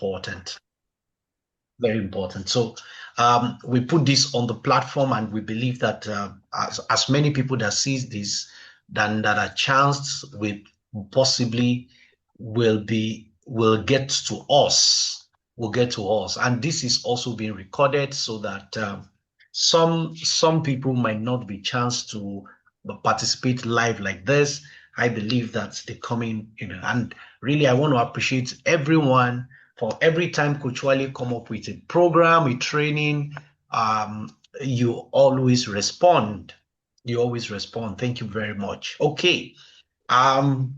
important. Very important. So we put this on the platform, and we believe that as many people that sees this, then that a chance we possibly will get to us, and this is also being recorded so that some people might not be chance to participate live like this. I believe that they coming, and really I want to appreciate everyone for every time Coach Wale come up with a program, a training. You always respond. Thank you very much. Okay.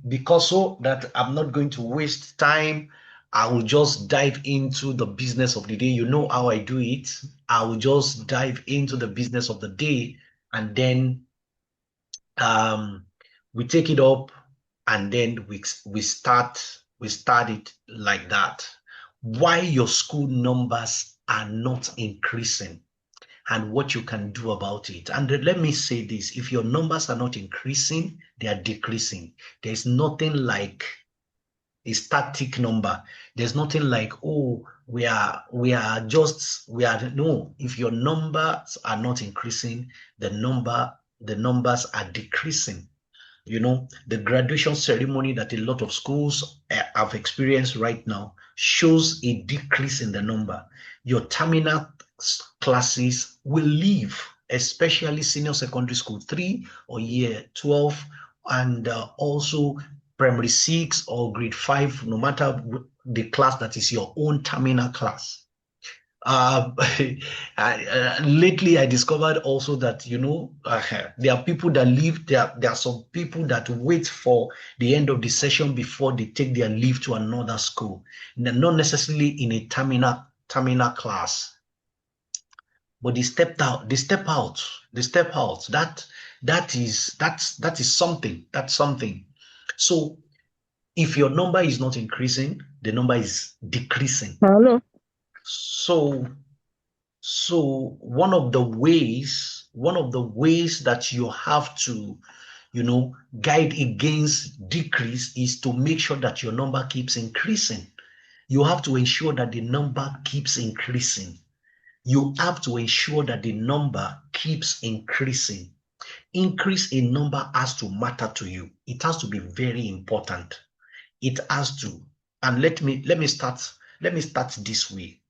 Because so that I'm not going to waste time, I will just dive into the business of the day. You know how I do it. I will just dive into the business of the day, and then we take it up, and then we start it like that. Why your school numbers are not increasing and what you can do about it. And let me say this: if your numbers are not increasing, they are decreasing. There's nothing like a static number. There's nothing like, oh, no. If your numbers are not increasing, the numbers are decreasing. The graduation ceremony that a lot of schools have experienced right now shows a decrease in the number. Your terminal classes will leave, especially senior secondary school 3 or year 12, and also primary 6 or grade 5, no matter the class that is your own terminal class. Lately, I discovered also that, there are people that leave. There are some people that wait for the end of the session before they take their leave to another school, not necessarily in a terminal class, but they step out. That is something. That's something. So if your number is not increasing, the number is decreasing. Hello. So one of the ways that you have to, guide against decrease is to make sure that your number keeps increasing. You have to ensure that the number keeps increasing. Increase in number has to matter to you. It has to be very important. It has to. And let me start this way.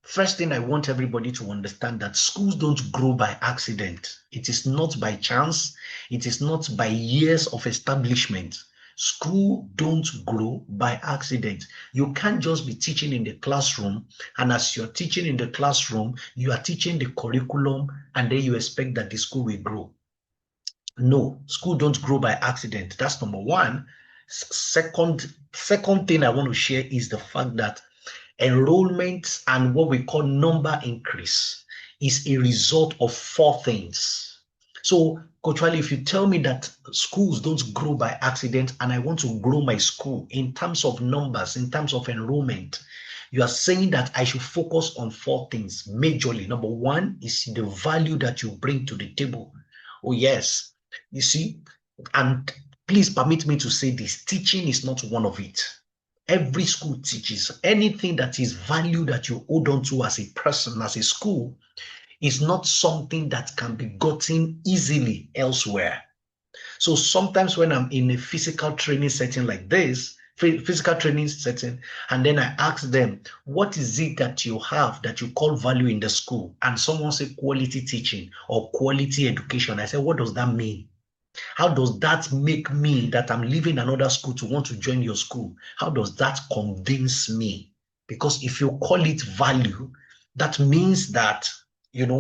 First thing, I want everybody to understand that schools don't grow by accident. It is not by chance. It is not by years of establishment. School don't grow by accident. You can't just be teaching in the classroom, and as you're teaching in the classroom, you are teaching the curriculum, and then you expect that the school will grow. No, school don't grow by accident. That's number one. Second thing I want to share is the fact that enrollment and what we call number increase is a result of 4 things. So, Coach Wale, if you tell me that schools don't grow by accident and I want to grow my school in terms of numbers, in terms of enrollment, you are saying that I should focus on 4 things majorly. Number 1 is the value that you bring to the table. Oh, yes. You see, and please permit me to say this: teaching is not one of it. Every school teaches. Anything that is value that you hold on to as a person, as a school, is not something that can be gotten easily elsewhere. So sometimes when I'm in a physical training setting like this, and then I ask them, what is it that you have that you call value in the school? And someone say quality teaching or quality education. I say, what does that mean? How does that make me that I'm leaving another school to want to join your school? How does that convince me? Because if you call it value, that means that, it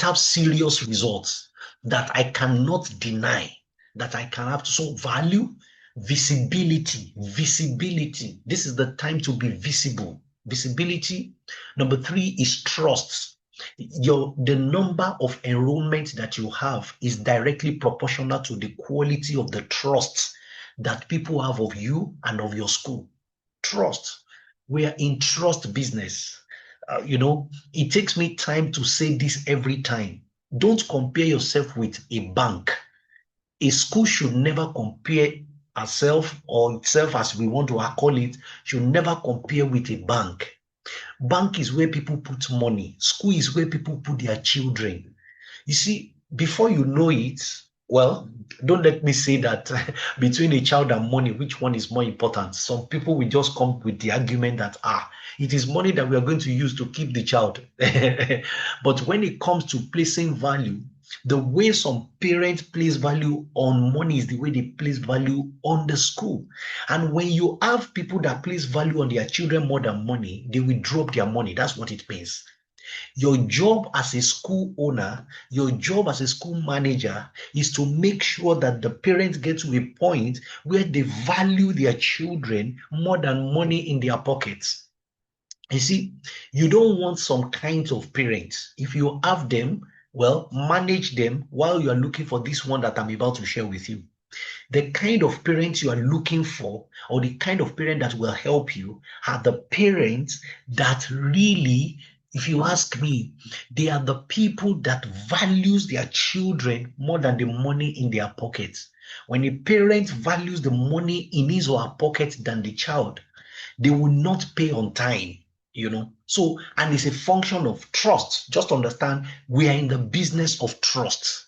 has serious results that I cannot deny, that I can have. So value, visibility. This is the time to be visible. Visibility. Number 3 is trust. The number of enrollment that you have is directly proportional to the quality of the trust that people have of you and of your school. Trust. We are in trust business. It takes me time to say this every time. Don't compare yourself with a bank. A school should never compare herself or itself, as we want to call it, should never compare with a bank. Bank is where people put money. School is where people put their children. You see, before you know it, well, don't let me say that between a child and money, which one is more important? Some people will just come with the argument that, it is money that we are going to use to keep the child. But when it comes to placing value, the way some parents place value on money is the way they place value on the school. And when you have people that place value on their children more than money, they will drop their money. That's what it means. Your job as a school owner, your job as a school manager is to make sure that the parents get to a point where they value their children more than money in their pockets. You see, you don't want some kinds of parents. If you have them, well, manage them while you are looking for this one that I'm about to share with you. The kind of parents you are looking for, or the kind of parent that will help you, are the parents that really, if you ask me, they are the people that values their children more than the money in their pockets. When a parent values the money in his or her pocket than the child, they will not pay on time. So, and it's a function of trust. Just understand, we are in the business of trust.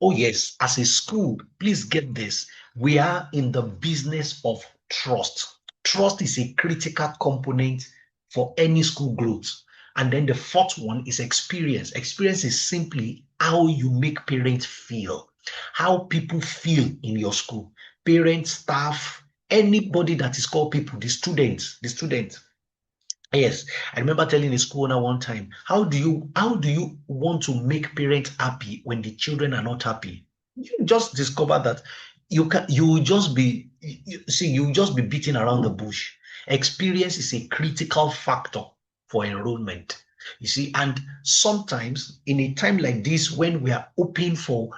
Oh yes, as a school, please get this. We are in the business of trust. Trust is a critical component for any school growth. And then the fourth one is experience. Experience is simply how you make parents feel, how people feel in your school. Parents, staff, anybody that is called people, the students. Yes, I remember telling a school owner one time, how do you want to make parents happy when the children are not happy? You just discover that you will just be beating around the bush. Experience is a critical factor for enrollment. You see, and sometimes in a time like this, when we are open for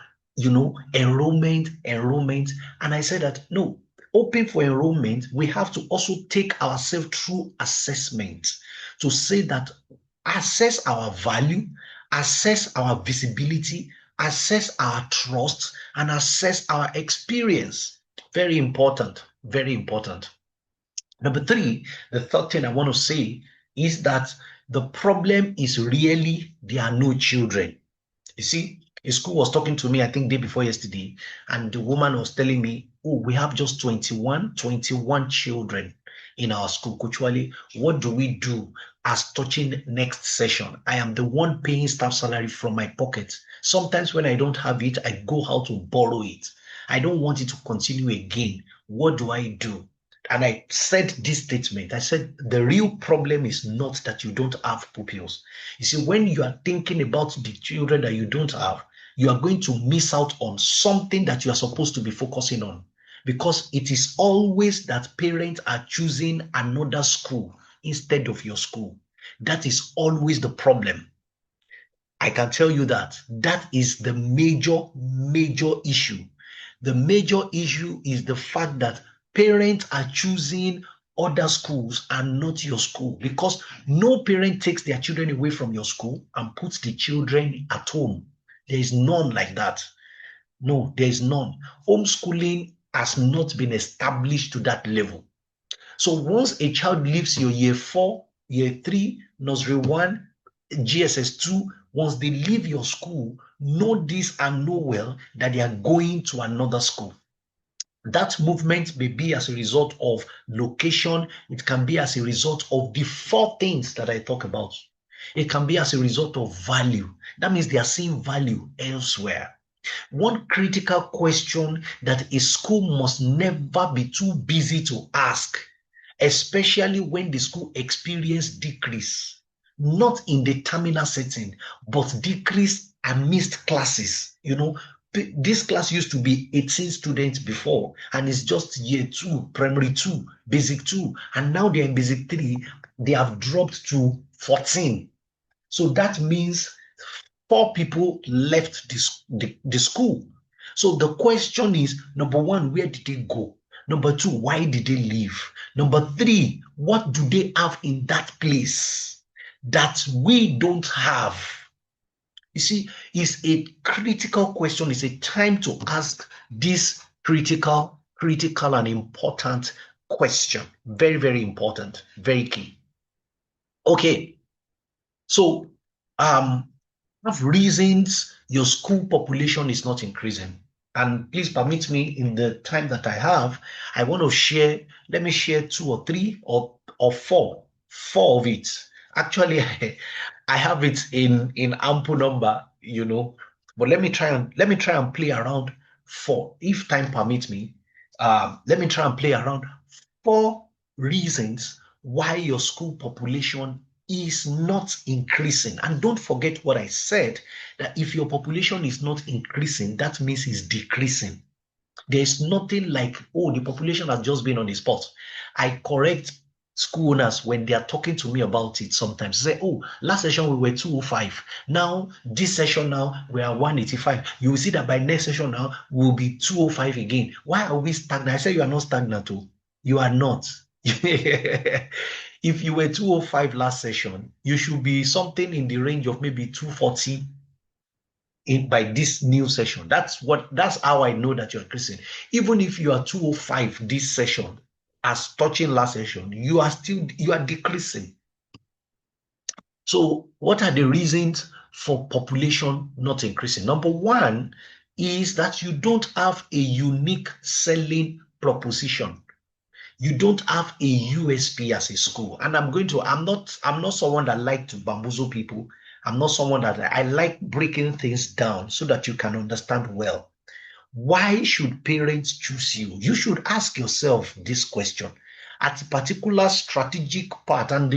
enrollment, and I said that no, open for enrollment, we have to also take ourselves through assessment to say that assess our value, assess our visibility, assess our trust, and assess our experience. Very important, very important. Number three, the third thing I want to say is that the problem is really there are no children. You see, a school was talking to me, I think day before yesterday, and the woman was telling me, oh, we have just 21 children in our school. Coach Wale, what do we do as touching next session? I am the one paying staff salary from my pocket. Sometimes when I don't have it, I go out to borrow it. I don't want it to continue again. What do I do? And I said this statement. I said, the real problem is not that you don't have pupils. You see, when you are thinking about the children that you don't have, you are going to miss out on something that you are supposed to be focusing on, because it is always that parents are choosing another school instead of your school. That is always the problem. I can tell you that is the major issue. The major issue is the fact that parents are choosing other schools and not your school, because no parent takes their children away from your school and puts the children at home. There is none like that. No, there is none. Homeschooling has not been established to that level. So once a child leaves your year 4, year 3, nursery 1, GSS 2, once they leave your school, know this and know well that they are going to another school. That movement may be as a result of location. It can be as a result of the 4 things that I talk about. It can be as a result of value. That means they are seeing value elsewhere. One critical question that a school must never be too busy to ask, especially when the school experience decrease, not in the terminal setting, but decrease amidst classes. This class used to be 18 students before, and it's just year 2, primary 2, basic 2, and now they're in basic 3. They have dropped to 14. So that means 4 people left the school. So the question is, number 1, where did they go? Number 2, why did they leave? Number 3, what do they have in that place that we don't have? You see, it's a critical question. It's a time to ask these critical critical and important question. Very, very important, very key. Okay, so have reasons your school population is not increasing. And please permit me, in the time that I have, I want to share, let me share 2 or 3 or 4 of it. Actually, I have it in ample number, but let me try and play around 4, if time permits me. Let me try and play around 4 reasons why your school population is not increasing. And don't forget what I said, that if your population is not increasing, that means it's decreasing. There's nothing like, oh, the population has just been on the spot. I correct school owners when they are talking to me about it sometimes. Say, oh, last session we were 205. Now, this session now, we are 185. You will see that by next session now, we'll be 205 again. Why are we stagnant? I say you are not stagnant, too. You are not. If you were 205 last session, you should be something in the range of maybe 240 by this new session. That's how I know that you're increasing. Even if you are 205 this session, as touching last session, you are decreasing. So what are the reasons for population not increasing? Number one is that you don't have a unique selling proposition. You don't have a USP as a school. And I'm not someone that like to bamboozle people. I'm not someone that I like breaking things down so that you can understand well. Why should parents choose you? You should ask yourself this question at a particular strategic part. And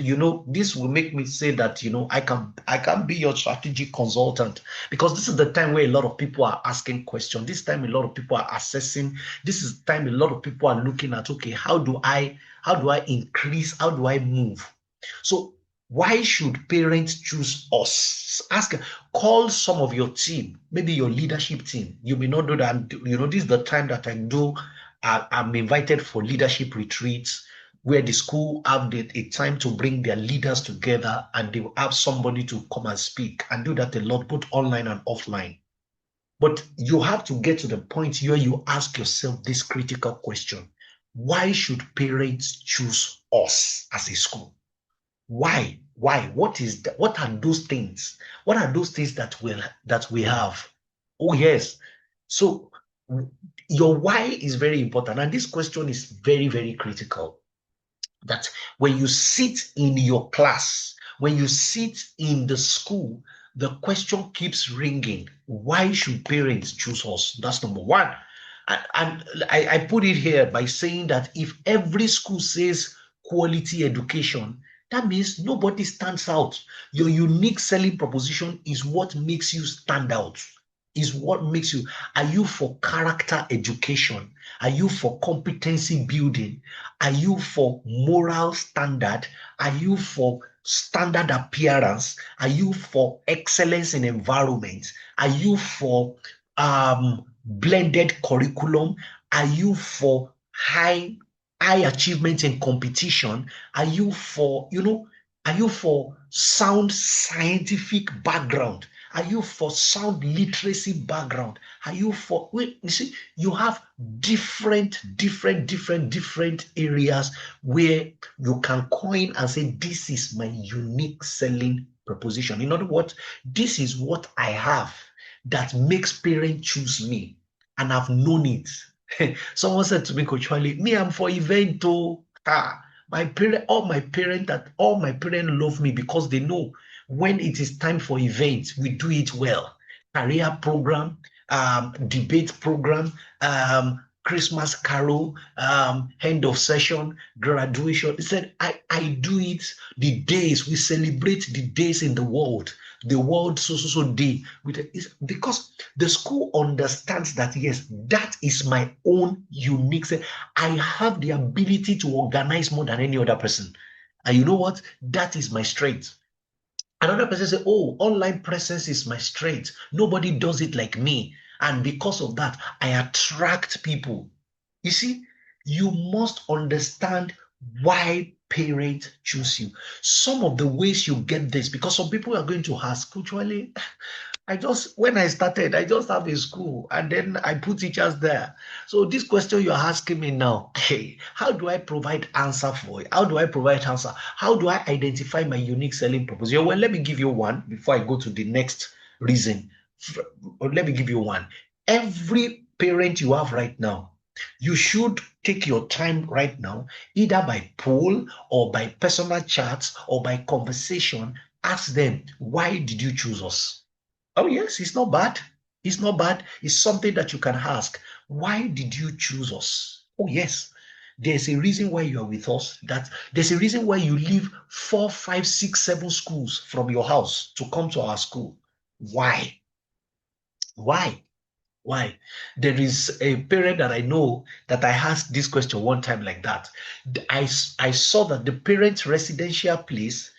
this will make me say that I can be your strategic consultant, because this is the time where a lot of people are asking questions. This time a lot of people are assessing. This is the time a lot of people are looking at, okay, how do I increase? How do I move? So why should parents choose us? Call some of your team, maybe your leadership team. You may not know that. This is the time that I'm invited for leadership retreats, where the school have a time to bring their leaders together, and they will have somebody to come and speak, and do that a lot, both online and offline. But you have to get to the point where you ask yourself this critical question: why should parents choose us as a school? Why? What are those things? What are those things that we have? Oh, yes. So your why is very important. And this question is very, very critical. That when you sit in your class, when you sit in the school, the question keeps ringing. Why should parents choose us? That's number one. And I put it here by saying that if every school says quality education, that means nobody stands out. Your unique selling proposition is what makes you stand out, is what makes you. Are you for character education? Are you for competency building? Are you for moral standard? Are you for standard appearance? Are you for excellence in environment? Are you for blended curriculum? Are you for high achievement in competition? Are you for sound scientific background? Are you for sound literacy background? Are you for, you see, you have different areas where you can coin and say, this is my unique selling proposition. In other words, this is what I have that makes parents choose me, and I've known it. Someone said to me, Coach Wale, me, I'm for event. My parent, all my parents love me because they know when it is time for events, we do it well. Career program, debate program, Christmas carol, end of session, graduation. He said, I do it the days, we celebrate the days in the world so day, because the school understands that, yes, that is my own unique. I have the ability to organize more than any other person. And you know what? That is my strength. Another person say, oh, online presence is my strength. Nobody does it like me. And because of that, I attract people. You see, you must understand why parents choose you. Some of the ways you get this, because some people are going to ask, Coach Wale, When I started, I just have a school and then I put teachers there. So this question you're asking me now, hey, how do I provide answer for it? How do I provide answer? How do I identify my unique selling proposition? Well, let me give you one before I go to the next reason. Let me give you one. Every parent you have right now, you should take your time right now, either by poll or by personal chats or by conversation. Ask them, why did you choose us? Oh, yes, it's not bad. It's not bad. It's something that you can ask. Why did you choose us? Oh, yes. There's a reason why you are with us. That there's a reason why you leave 4, 5, 6, 7 schools from your house to come to our school. Why? Why? Why? There is a parent that I know that I asked this question one time like that. I saw that the parent's residential place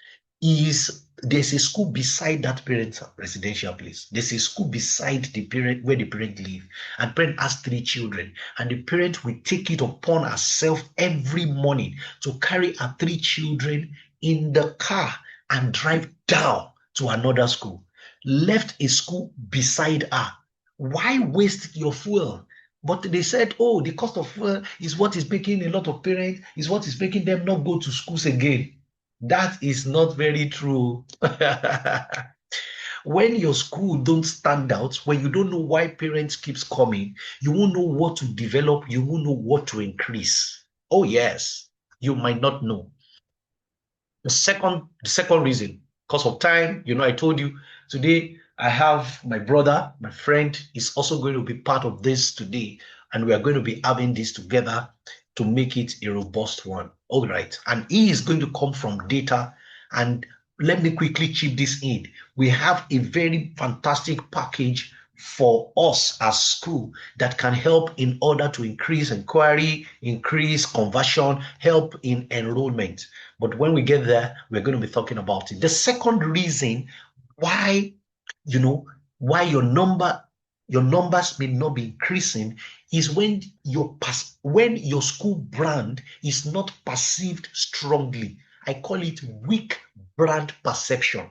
there's a school beside that parent's residential place. There's a school beside the parent where the parent live. And parent has 3 children. And the parent will take it upon herself every morning to carry her 3 children in the car and drive down to another school. Left a school beside her. Why waste your fuel? But they said, oh, the cost of fuel is what is making a lot of parents, is what is making them not go to schools again. That is not very true. When your school don't stand out, when you don't know why parents keeps coming, you won't know what to develop, you won't know what to increase. Oh, yes, you might not know. The second reason, because of time, I told you today I have my brother, my friend, is also going to be part of this today, and we are going to be having this together to make it a robust one. All right. And he is going to come from data. And let me quickly chip this in. We have a very fantastic package for us as school that can help in order to increase inquiry, increase conversion, help in enrollment. But when we get there, we're going to be talking about it. The second reason why, why your numbers may not be increasing is when your school brand is not perceived strongly. I call it weak brand perception.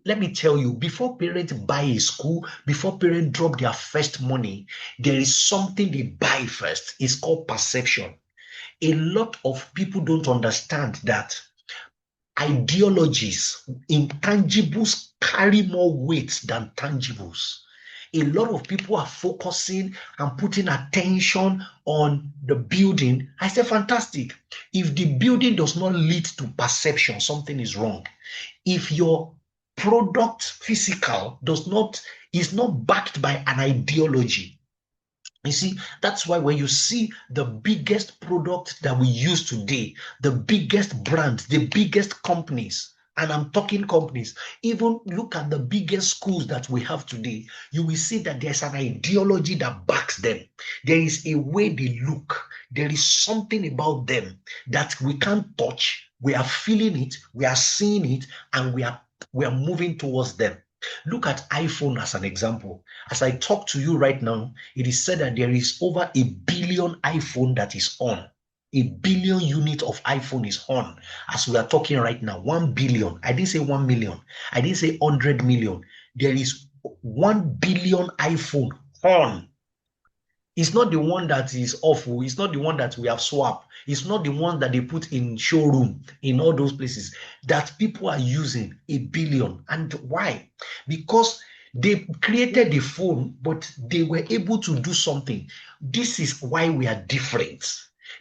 Let me tell you, before parents buy a school, before parents drop their first money, there is something they buy first. It's called perception. A lot of people don't understand that ideologies, intangibles carry more weight than tangibles. A lot of people are focusing and putting attention on the building. I say, fantastic. If the building does not lead to perception, something is wrong. If your product physical is not backed by an ideology, you see, that's why when you see the biggest product that we use today, the biggest brands, the biggest companies, and I'm talking companies, even look at the biggest schools that we have today, you will see that there's an ideology that backs them. There is a way they look. There is something about them that we can't touch. We are feeling it, we are seeing it, and we are moving towards them. Look at iPhone as an example. As I talk to you right now, it is said that there is over 1 billion iPhone that is on. 1 billion unit of iPhone is on as we are talking right now. 1 billion. I didn't say 1 million. I didn't say 100 million. There is 1 billion iPhone on. It's not the one that is awful. It's not the one that we have swapped. It's not the one that they put in showroom, in all those places that people are using. 1 billion. And why? Because they created the phone, but they were able to do something. This is why we are different.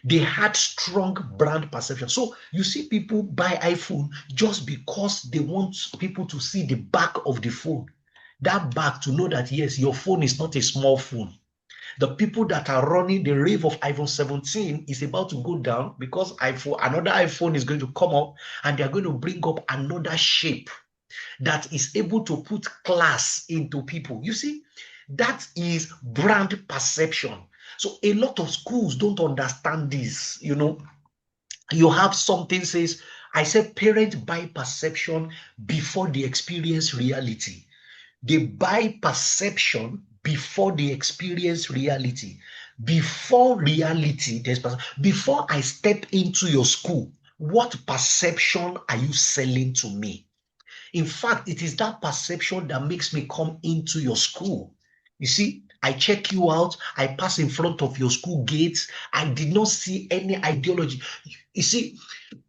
They had strong brand perception. So you see people buy iPhone just because they want people to see the back of the phone. That back to know that, yes, your phone is not a small phone. The people that are running the rave of iPhone 17 is about to go down because another iPhone is going to come up and they're going to bring up another shape that is able to put class into people. You see, that is brand perception. So a lot of schools don't understand this. You have something says, I said parents buy perception before they experience reality. They buy perception before they experience reality. Before reality, before I step into your school, what perception are you selling to me? In fact, it is that perception that makes me come into your school. You see, I check you out, I pass in front of your school gates. I did not see any ideology. You see,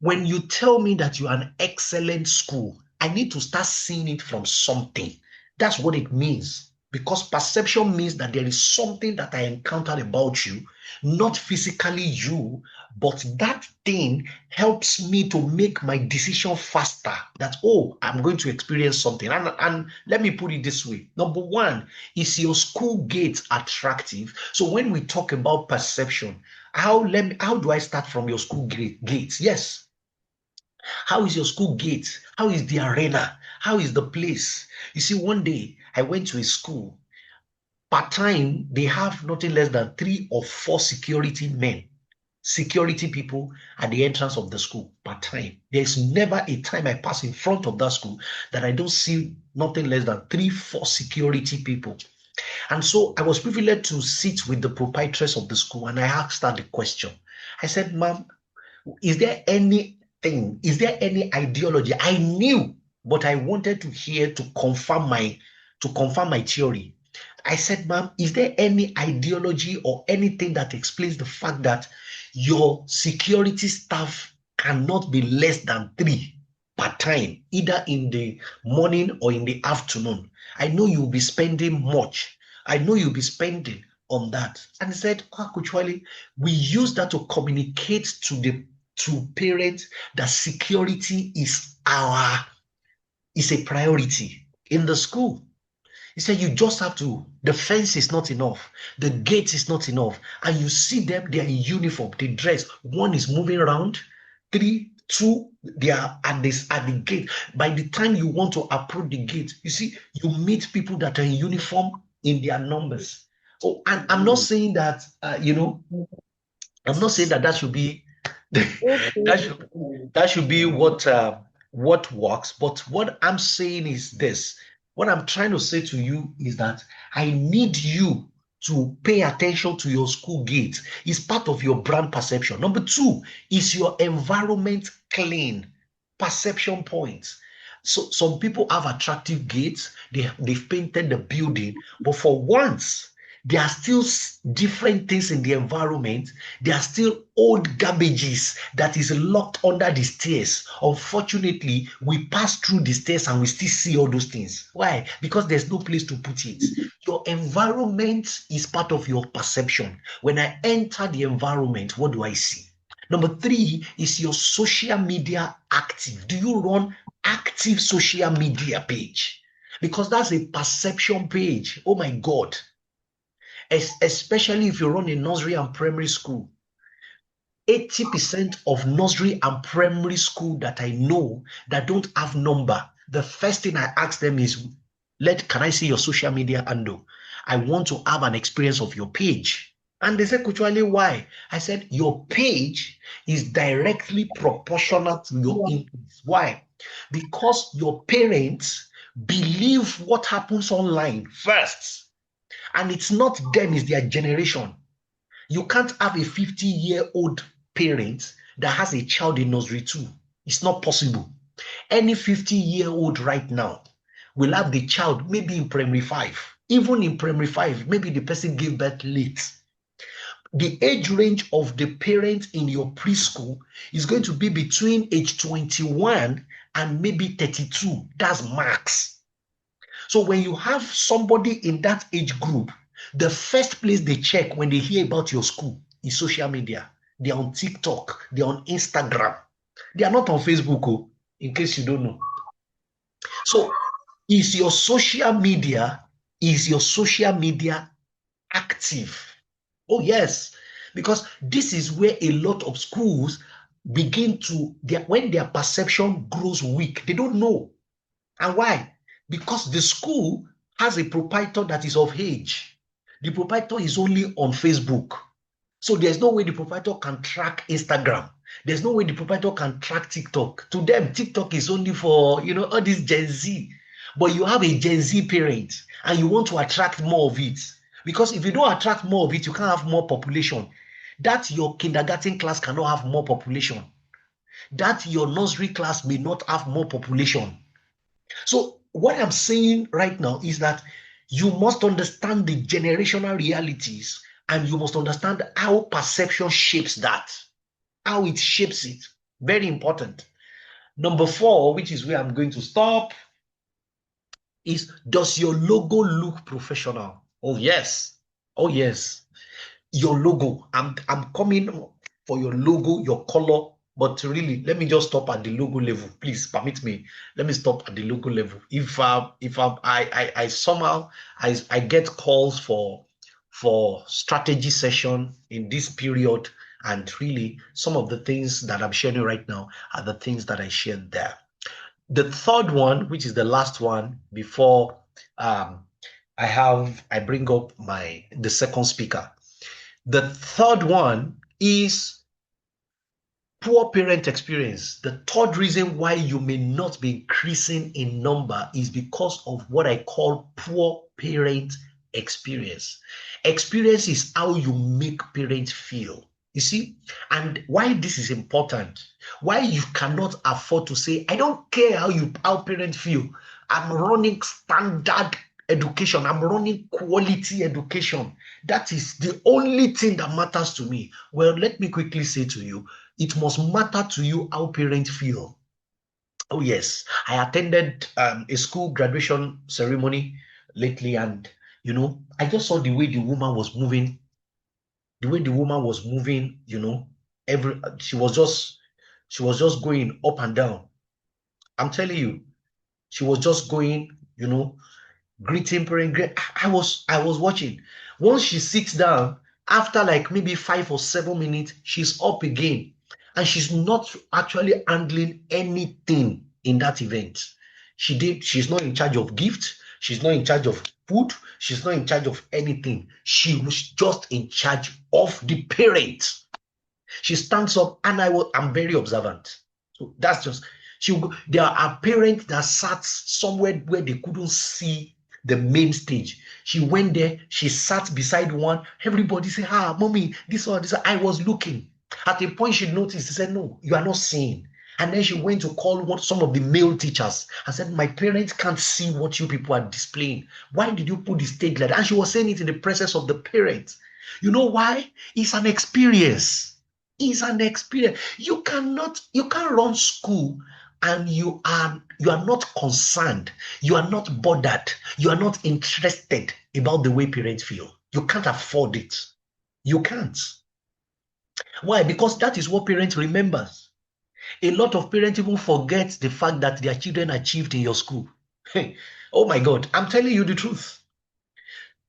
when you tell me that you are an excellent school, I need to start seeing it from something. That's what it means. Because perception means that there is something that I encountered about you, not physically you, but that thing helps me to make my decision faster. That, oh, I'm going to experience something. And let me put it this way. Number one, is your school gate attractive? So when we talk about perception, how do I start from your school gates? Yes. How is your school gate? How is the arena? How is the place? You see, one day I went to a school. Part time, they have nothing less than 3 or 4 security people at the entrance of the school part time. There's never a time I pass in front of that school that I don't see nothing less than 3, 4 security people. And so I was privileged to sit with the proprietress of the school, and I asked her the question. I said, ma'am, is there any ideology? I knew, but I wanted to hear to confirm my theory. I said, ma'am, is there any ideology or anything that explains the fact that your security staff cannot be less than 3 per time, either in the morning or in the afternoon? I know you'll be spending much. I know you'll be spending on that. And he said, Coach Wale, we use that to communicate to parents that security is a priority in the school. He said, you just have to, the fence is not enough, the gate is not enough. And you see them, they are in uniform, they dress. One is moving around, 3, 2, they are at the gate. By the time you want to approach the gate, you see, you meet people that are in uniform in their numbers. Oh, and I'm not saying that, I'm not saying that should be that should be what works. But what I'm saying is this. What I'm trying to say to you is that I need you to pay attention to your school gate. It's part of your brand perception. Number 2, is your environment clean? Perception points. So some people have attractive gates. They've painted the building, but for once, there are still different things in the environment. There are still old garbages that is locked under the stairs. Unfortunately, we pass through the stairs and we still see all those things. Why? Because there's no place to put it. Your environment is part of your perception. When I enter the environment, what do I see? Number 3, is your social media active? Do you run active social media page? Because that's a perception page. Oh my God. Especially if you run a nursery and primary school. 80% of nursery and primary school that I know that don't have number, the first thing I ask them is, can I see your social media handle? I want to have an experience of your page. And they said, Coach Wale, why? I said, your page is directly proportional to your increase. Why? Because your parents believe what happens online first. And it's not them, it's their generation. You can't have a 50-year-old parent that has a child in nursery 2. It's not possible. Any 50-year-old right now will have the child maybe in primary 5. Even in primary 5, maybe the person gave birth late. The age range of the parent in your preschool is going to be between age 21 and maybe 32. That's max. So when you have somebody in that age group, the first place they check when they hear about your school is social media. They're on TikTok, they're on Instagram. They are not on Facebook, in case you don't know. So is your social media active? Oh, yes. Because this is where a lot of schools begin to, when their perception grows weak, they don't know. And why? Because the school has a proprietor that is of age. The proprietor is only on Facebook. So there's no way the proprietor can track Instagram. There's no way the proprietor can track TikTok. To them, TikTok is only for, all this Gen Z. But you have a Gen Z parent and you want to attract more of it. Because if you don't attract more of it, you can't have more population. That your kindergarten class cannot have more population. That your nursery class may not have more population. So what I'm saying right now is that you must understand the generational realities, and you must understand how perception shapes that, how it shapes it. Very important. Number 4, which is where I'm going to stop, is, does your logo look professional? Oh yes. Oh yes. Your logo. I'm coming for your logo, your color. But really, let me just stop at the logo level. Please permit me. Let me stop at the logo level. If I somehow I get calls for strategy session in this period, and really some of the things that I'm sharing right now are the things that I shared there. The third one, which is the last one before um, I bring up the second speaker. The third one is poor parent experience. The third reason why you may not be increasing in number is because of what I call poor parent experience. Experience is how you make parents feel. You see, and why this is important, why you cannot afford to say, I don't care how parents feel. I'm running standard education. I'm running quality education. That is the only thing that matters to me. Well, let me quickly say to you, it must matter to you how parents feel. Oh, yes. I attended a school graduation ceremony lately, and I just saw the way the woman was moving. The way the woman was moving, she was just going up and down. I'm telling you, she was just going, greeting parent. I was watching. Once she sits down, after like maybe 5 or 7 minutes, she's up again, and she's not actually handling anything in that event. She's not in charge of gifts. She's not in charge of food. She's not in charge of anything. She was just in charge of the parent. She stands up, and I'm very observant. So that's just there are parents that sat somewhere where they couldn't see the main stage. She went there, she sat beside one. Everybody said, mommy, this one, this one. I was looking. At a point, she noticed, she said, no, you are not seeing. And then she went to call some of the male teachers and said, my parents can't see what you people are displaying. Why did you put the stage like that? And she was saying it in the presence of the parents. You know why? It's an experience. It's an experience. You can't run school and you are not concerned, you are not bothered, you are not interested about the way parents feel. You can't afford it. You can't. Why? Because that is what parents remembers. A lot of parents even forget the fact that their children achieved in your school. Oh my God, I'm telling you the truth.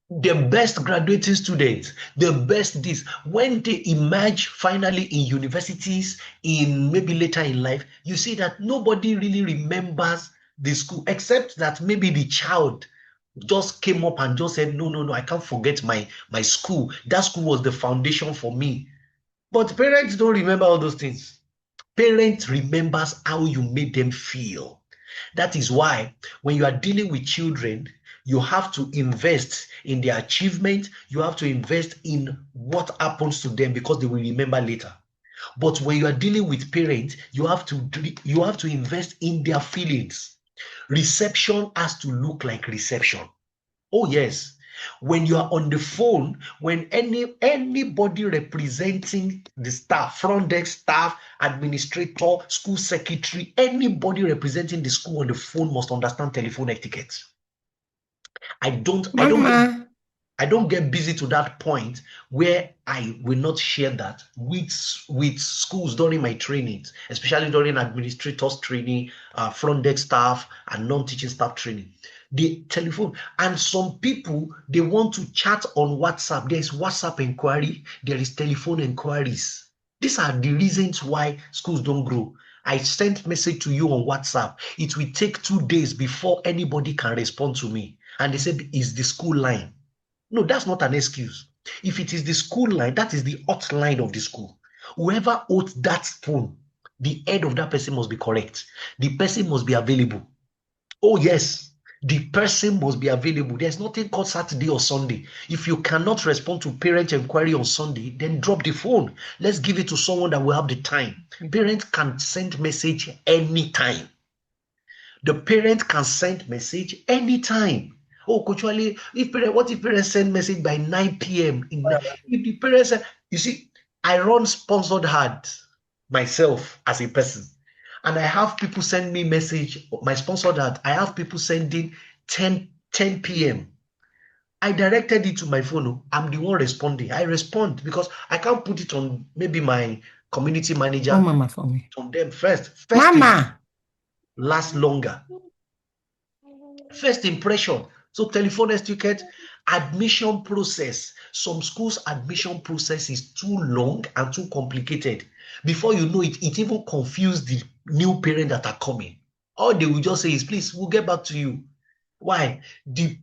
The best graduating students, the best this, when they emerge finally in universities, in maybe later in life, you see that nobody really remembers the school, except that maybe the child just came up and just said, no, I can't forget my school. That school was the foundation for me. But parents don't remember all those things. Parents remembers how you made them feel. That is why when you are dealing with children, you have to invest in their achievement. You have to invest in what happens to them, because they will remember later. But when you are dealing with parents, you have to invest in their feelings. Reception has to look like reception. Oh yes. When you are on the phone, when anybody representing the staff, front desk staff, administrator, school secretary, anybody representing the school on the phone must understand telephone etiquette. I don't get busy to that point where I will not share that with schools during my trainings, especially during administrators training, front desk staff, and non-teaching staff training. The telephone, and some people, they want to chat on WhatsApp. There is WhatsApp inquiry, there is telephone inquiries. These are the reasons why schools don't grow. I sent message to you on WhatsApp. It will take 2 days before anybody can respond to me. And they said, is the school line. No, that's not an excuse. If it is the school line, that is the hotline of the school. Whoever owns that phone, the head of that person must be correct. The person must be available. Oh, yes. The person must be available. There's nothing called Saturday or Sunday. If you cannot respond to parent inquiry on Sunday, then drop the phone. Let's give it to someone that will have the time. Parents can send message anytime. The parent can send message anytime. Oh, Coach what if parents send message by 9 p.m.? If the parents, you see, I run sponsored ads myself as a person. And I have people send me message, my sponsored ad, I have people sending 10 p.m. I directed it to my phone. I'm the one responding. I respond because I can't put it on maybe my community manager. Oh, mama, for me. On them first. Mama! Last longer. First impression. So telephone etiquette, admission process. Some schools' admission process is too long and too complicated. Before you know it, it even confused the new parents that are coming. All they will just say is, please, we'll get back to you. Why? The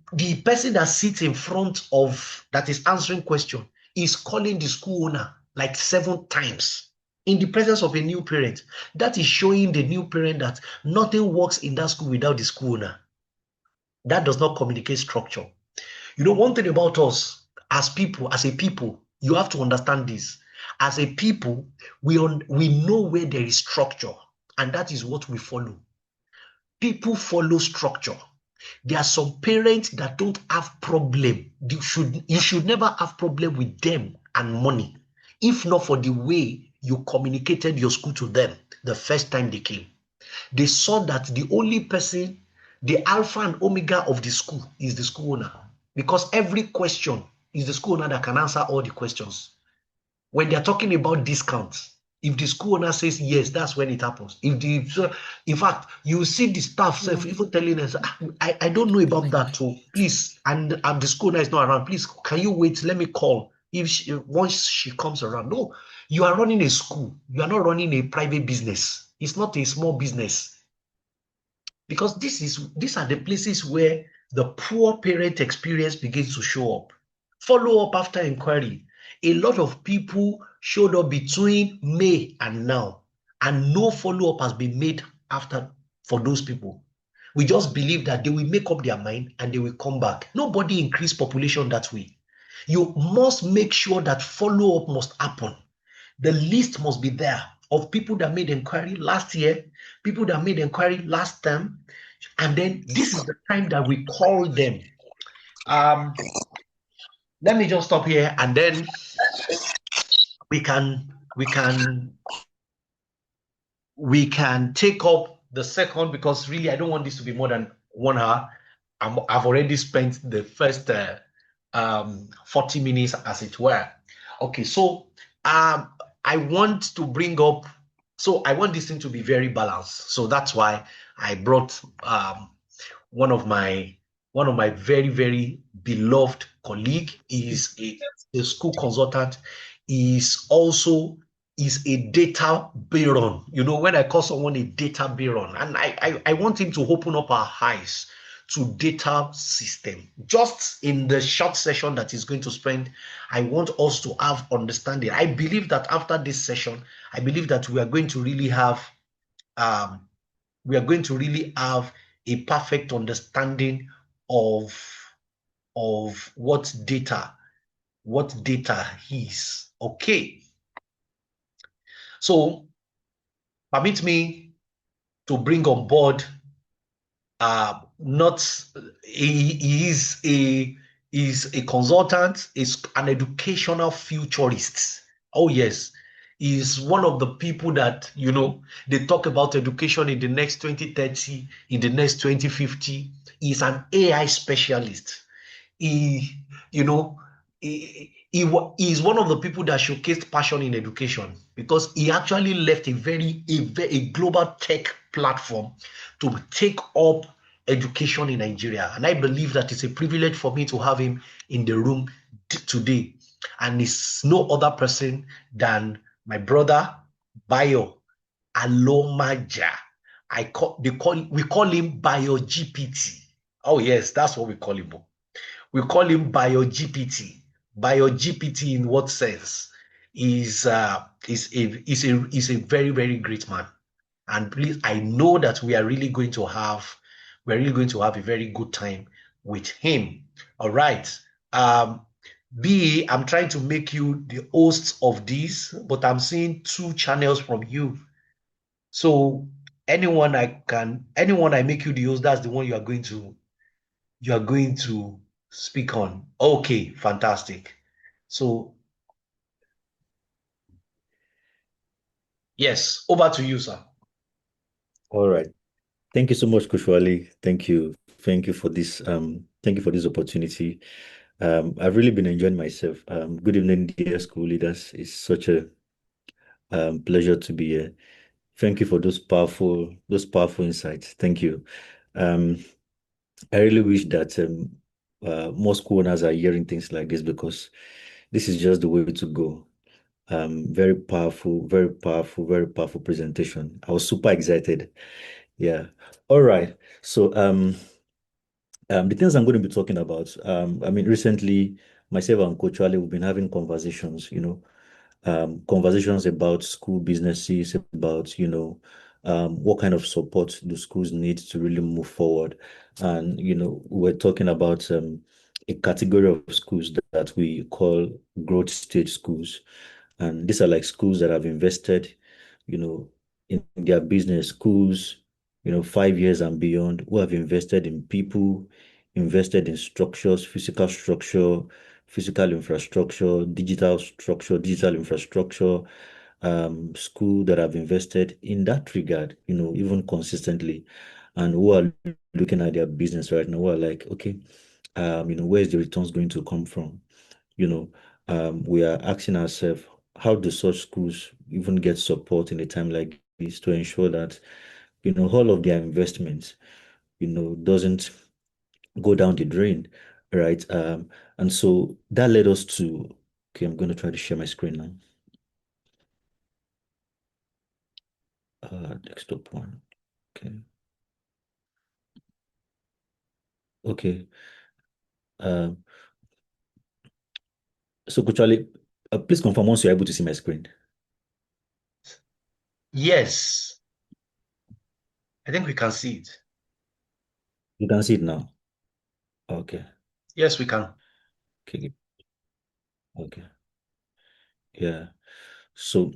person that sits in front of, that is answering question, is calling the school owner like 7 times in the presence of a new parent. That is showing the new parent that nothing works in that school without the school owner. That does not communicate structure. You know, one thing about us as people, you have to understand this. As a people, we know where there is structure, and that is what we follow. People follow structure. There are some parents that don't have problem. You should never have problem with them and money, if not for the way you communicated your school to them the first time they came. They saw that the only person, the alpha and omega of the school is the school owner, because every question is the school owner that can answer all the questions. When they're talking about discounts, if the school owner says yes, that's when it happens. In fact, you see the staff even telling us, I don't know about that too. Please, and the school owner is not around. Please, can you wait? Let me call. Once she comes around. No, you are running a school. You are not running a private business. It's not a small business. Because these are the places where the poor parent experience begins to show up. Follow up after inquiry. A lot of people showed up between May and now, and no follow-up has been made after for those people. We just believe that they will make up their mind and they will come back. Nobody increase population that way. You must make sure that follow-up must happen. The list must be there of people that made inquiry last year, people that made inquiry last term, and then this is the time that we call them. Let me just stop here, and then we can take up the second, because really I don't want this to be more than 1 hour. I've already spent the first 40 minutes, as it were. Okay, so I want to bring up, so I want this thing to be very balanced. So that's why I brought one of my very, very beloved colleague. Is a school consultant, is a data baron. You know, when I call someone a data baron, and I want him to open up our eyes to data system. Just in the short session that he's going to spend, I want us to have understanding. I believe that after this session, I believe that we are going to really have a perfect understanding of what data is. Okay. So permit me to bring on board he is a consultant, is an educational futurist. Oh yes, he's one of the people that, you know, they talk about education in the next 2030, in the next 2050. He's an AI specialist. He is one of the people that showcased passion in education, because he actually left a global tech platform to take up education in Nigeria. And I believe that it's a privilege for me to have him in the room today. And it's no other person than my brother, Bayo Alomaja. We call him Bayo GPT. Oh yes, that's what we call him. We call him Bayo GPT. Bayo GPT in what sense? Is a very, very great man. And please, I know that we are really going to have a very good time with him. All right. B, I'm trying to make you the host of this, but I'm seeing 2 channels from you. So anyone I make you the host, that's the one you are going to speak on. Okay, fantastic. So yes, over to you, sir. All right. Thank you so much, Kushwali. Thank you. Thank you for this opportunity. I've really been enjoying myself. Good evening, dear school leaders. It's such a pleasure to be here. Thank you for those powerful insights. Thank you. Um, I really wish that more school owners are hearing things like this because this is just the way to go. Very powerful, very powerful, very powerful presentation. I was super excited. Yeah. All right. So the things I'm going to be talking about, I mean, recently, myself and Coach Ali, we've been having conversations, conversations about school businesses, about, what kind of support do schools need to really move forward. And, we're talking about a category of schools that we call growth stage schools. And these are like schools that have invested, you know, in their business, schools, 5 years and beyond, who have invested in people, invested in structures, physical infrastructure, digital infrastructure, school that have invested in that regard, even consistently, and who are looking at their business right now, who are like, okay, where's the returns going to come from? You know, we are asking ourselves, how do such schools even get support in a time like this to ensure that, all of their investments, doesn't go down the drain, right? And so that led us to, okay, I'm going to try to share my screen now. Desktop one. Okay. Okay. Um, so Kuchali, please confirm once you're able to see my screen. Yes, I think we can see it. You can see it now. Okay. Yes, we can. Okay. Okay. Yeah. So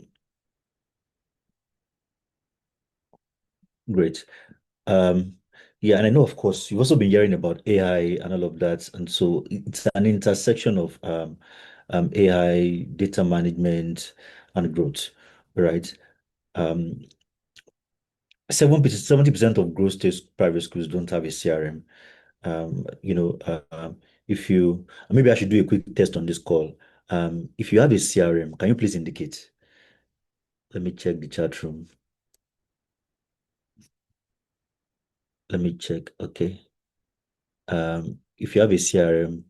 great. Um, yeah, and I know, of course, you've also been hearing about AI and all of that. And so it's an intersection of AI, data management, and growth, right? Um, 70% of growth stage private schools don't have a CRM. If you, maybe I should do a quick test on this call. If you have a CRM, can you please indicate? Let me check the chat room. Let me check. Okay. If you have a CRM,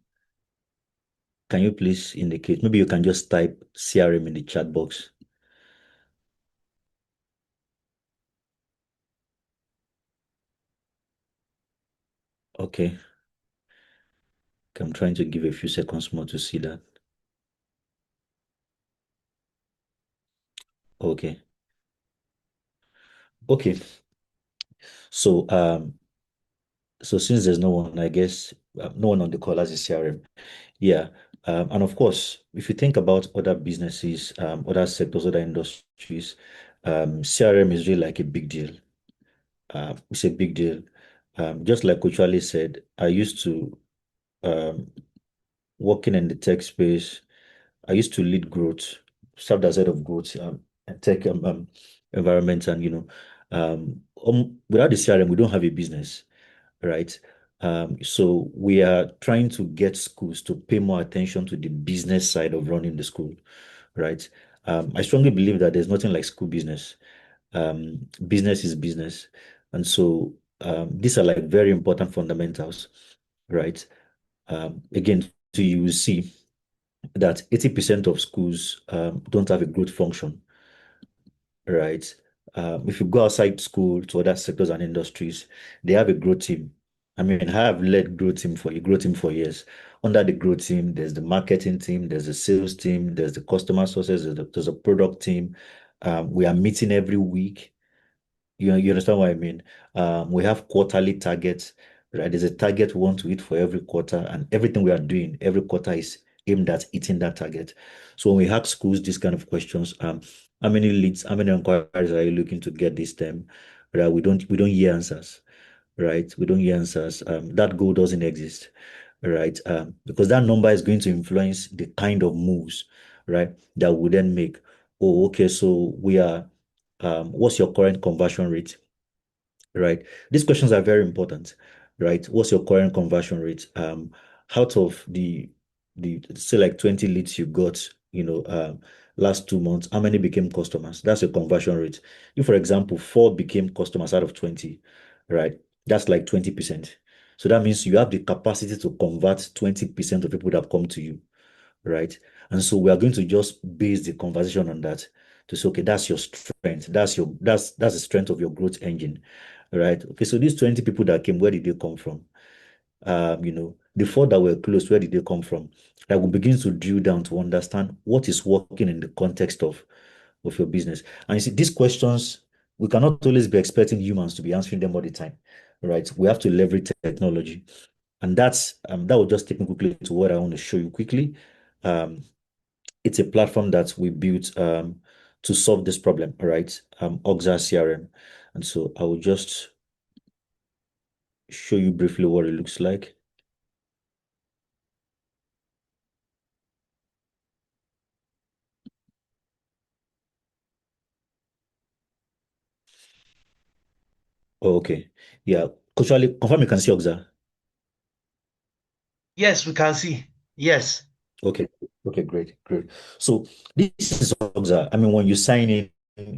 can you please indicate? Maybe you can just type CRM in the chat box. Okay. I'm trying to give a few seconds more to see that. Okay. Okay. So since there's no one, I guess no one on the call has a CRM. Yeah. And of course, if you think about other businesses, other sectors, other industries, CRM is really like a big deal. It's a big deal. Just like Coach Ali said, I used to um, working in the tech space. I used to lead growth, served as head of growth, and tech environment, and without the CRM, we don't have a business, right? So we are trying to get schools to pay more attention to the business side of running the school, right? I strongly believe that there's nothing like school business. Business is business, and so these are like very important fundamentals, right? Again, so you will see that 80% of schools don't have a growth function, right? If you go outside school to other sectors and industries, they have a growth team. I mean, I have led growth team for years. Under the growth team, there's the marketing team, there's the sales team, there's the customer sources, there's a product team. We are meeting every week. You understand what I mean? We have quarterly targets, right? There's a target we want to hit for every quarter, and everything we are doing every quarter is aimed at hitting that target. So when we ask schools these kind of questions, how many leads, how many inquiries are you looking to get this term? right? We don't hear answers, right? We don't hear answers. That goal doesn't exist, right? Because that number is going to influence the kind of moves, right, that we then make. Oh, okay, so we are, what's your current conversion rate, right? These questions are very important, right? What's your current conversion rate? Out of the say like 20 leads you got, last 2 months, how many became customers? That's your conversion rate. If, for example, four became customers out of 20, right? That's like 20%. So that means you have the capacity to convert 20% of people that come to you, right? And so we are going to just base the conversation on that to say, okay, that's your strength. That's the strength of your growth engine, right? Okay, so these 20 people that came, where did they come from? The four that were close, where did they come from? I will begin to drill down to understand what is working in the context of your business. And you see, these questions, we cannot always be expecting humans to be answering them all the time, right? We have to leverage technology. And that will just take me quickly to what I want to show you quickly. Um, it's a platform that we built to solve this problem, right? Oxa CRM. And so I will just show you briefly what it looks like. Oh, okay. Yeah. Coach Ali, confirm you can see Oxa. Yes, we can see. Yes. Okay. Okay, great, great. So this is Oxa. I mean, when you sign in,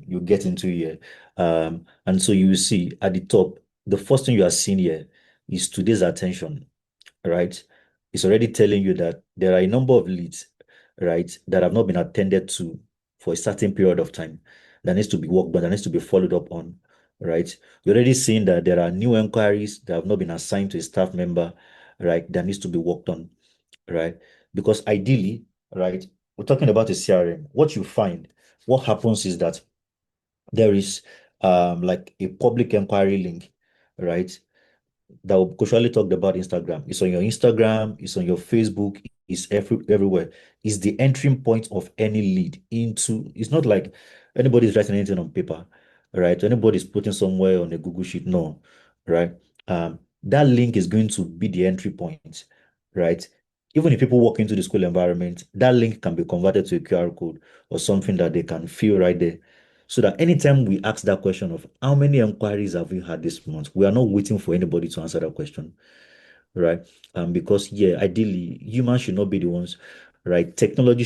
you get into here. And so you will see at the top, the first thing you are seeing here is today's attention, right? It's already telling you that there are a number of leads, right, that have not been attended to for a certain period of time that needs to be worked on, that needs to be followed up on, right? You're already seeing that there are new inquiries that have not been assigned to a staff member, right, that needs to be worked on, right? Because ideally, right, we're talking about a CRM. What you find, what happens is that there is like a public inquiry link, right? That Koshali talked about Instagram. It's on your Instagram, it's on your Facebook, it's everywhere. It's the entry point of any lead into, it's not like anybody's writing anything on paper, right? Anybody's putting somewhere on a Google Sheet, no, right? That link is going to be the entry point, right? Even if people walk into the school environment, that link can be converted to a QR code or something that they can feel right there. So that anytime we ask that question of how many inquiries have we had this month, we are not waiting for anybody to answer that question, right? Because yeah, ideally humans should not be the ones, right? Technology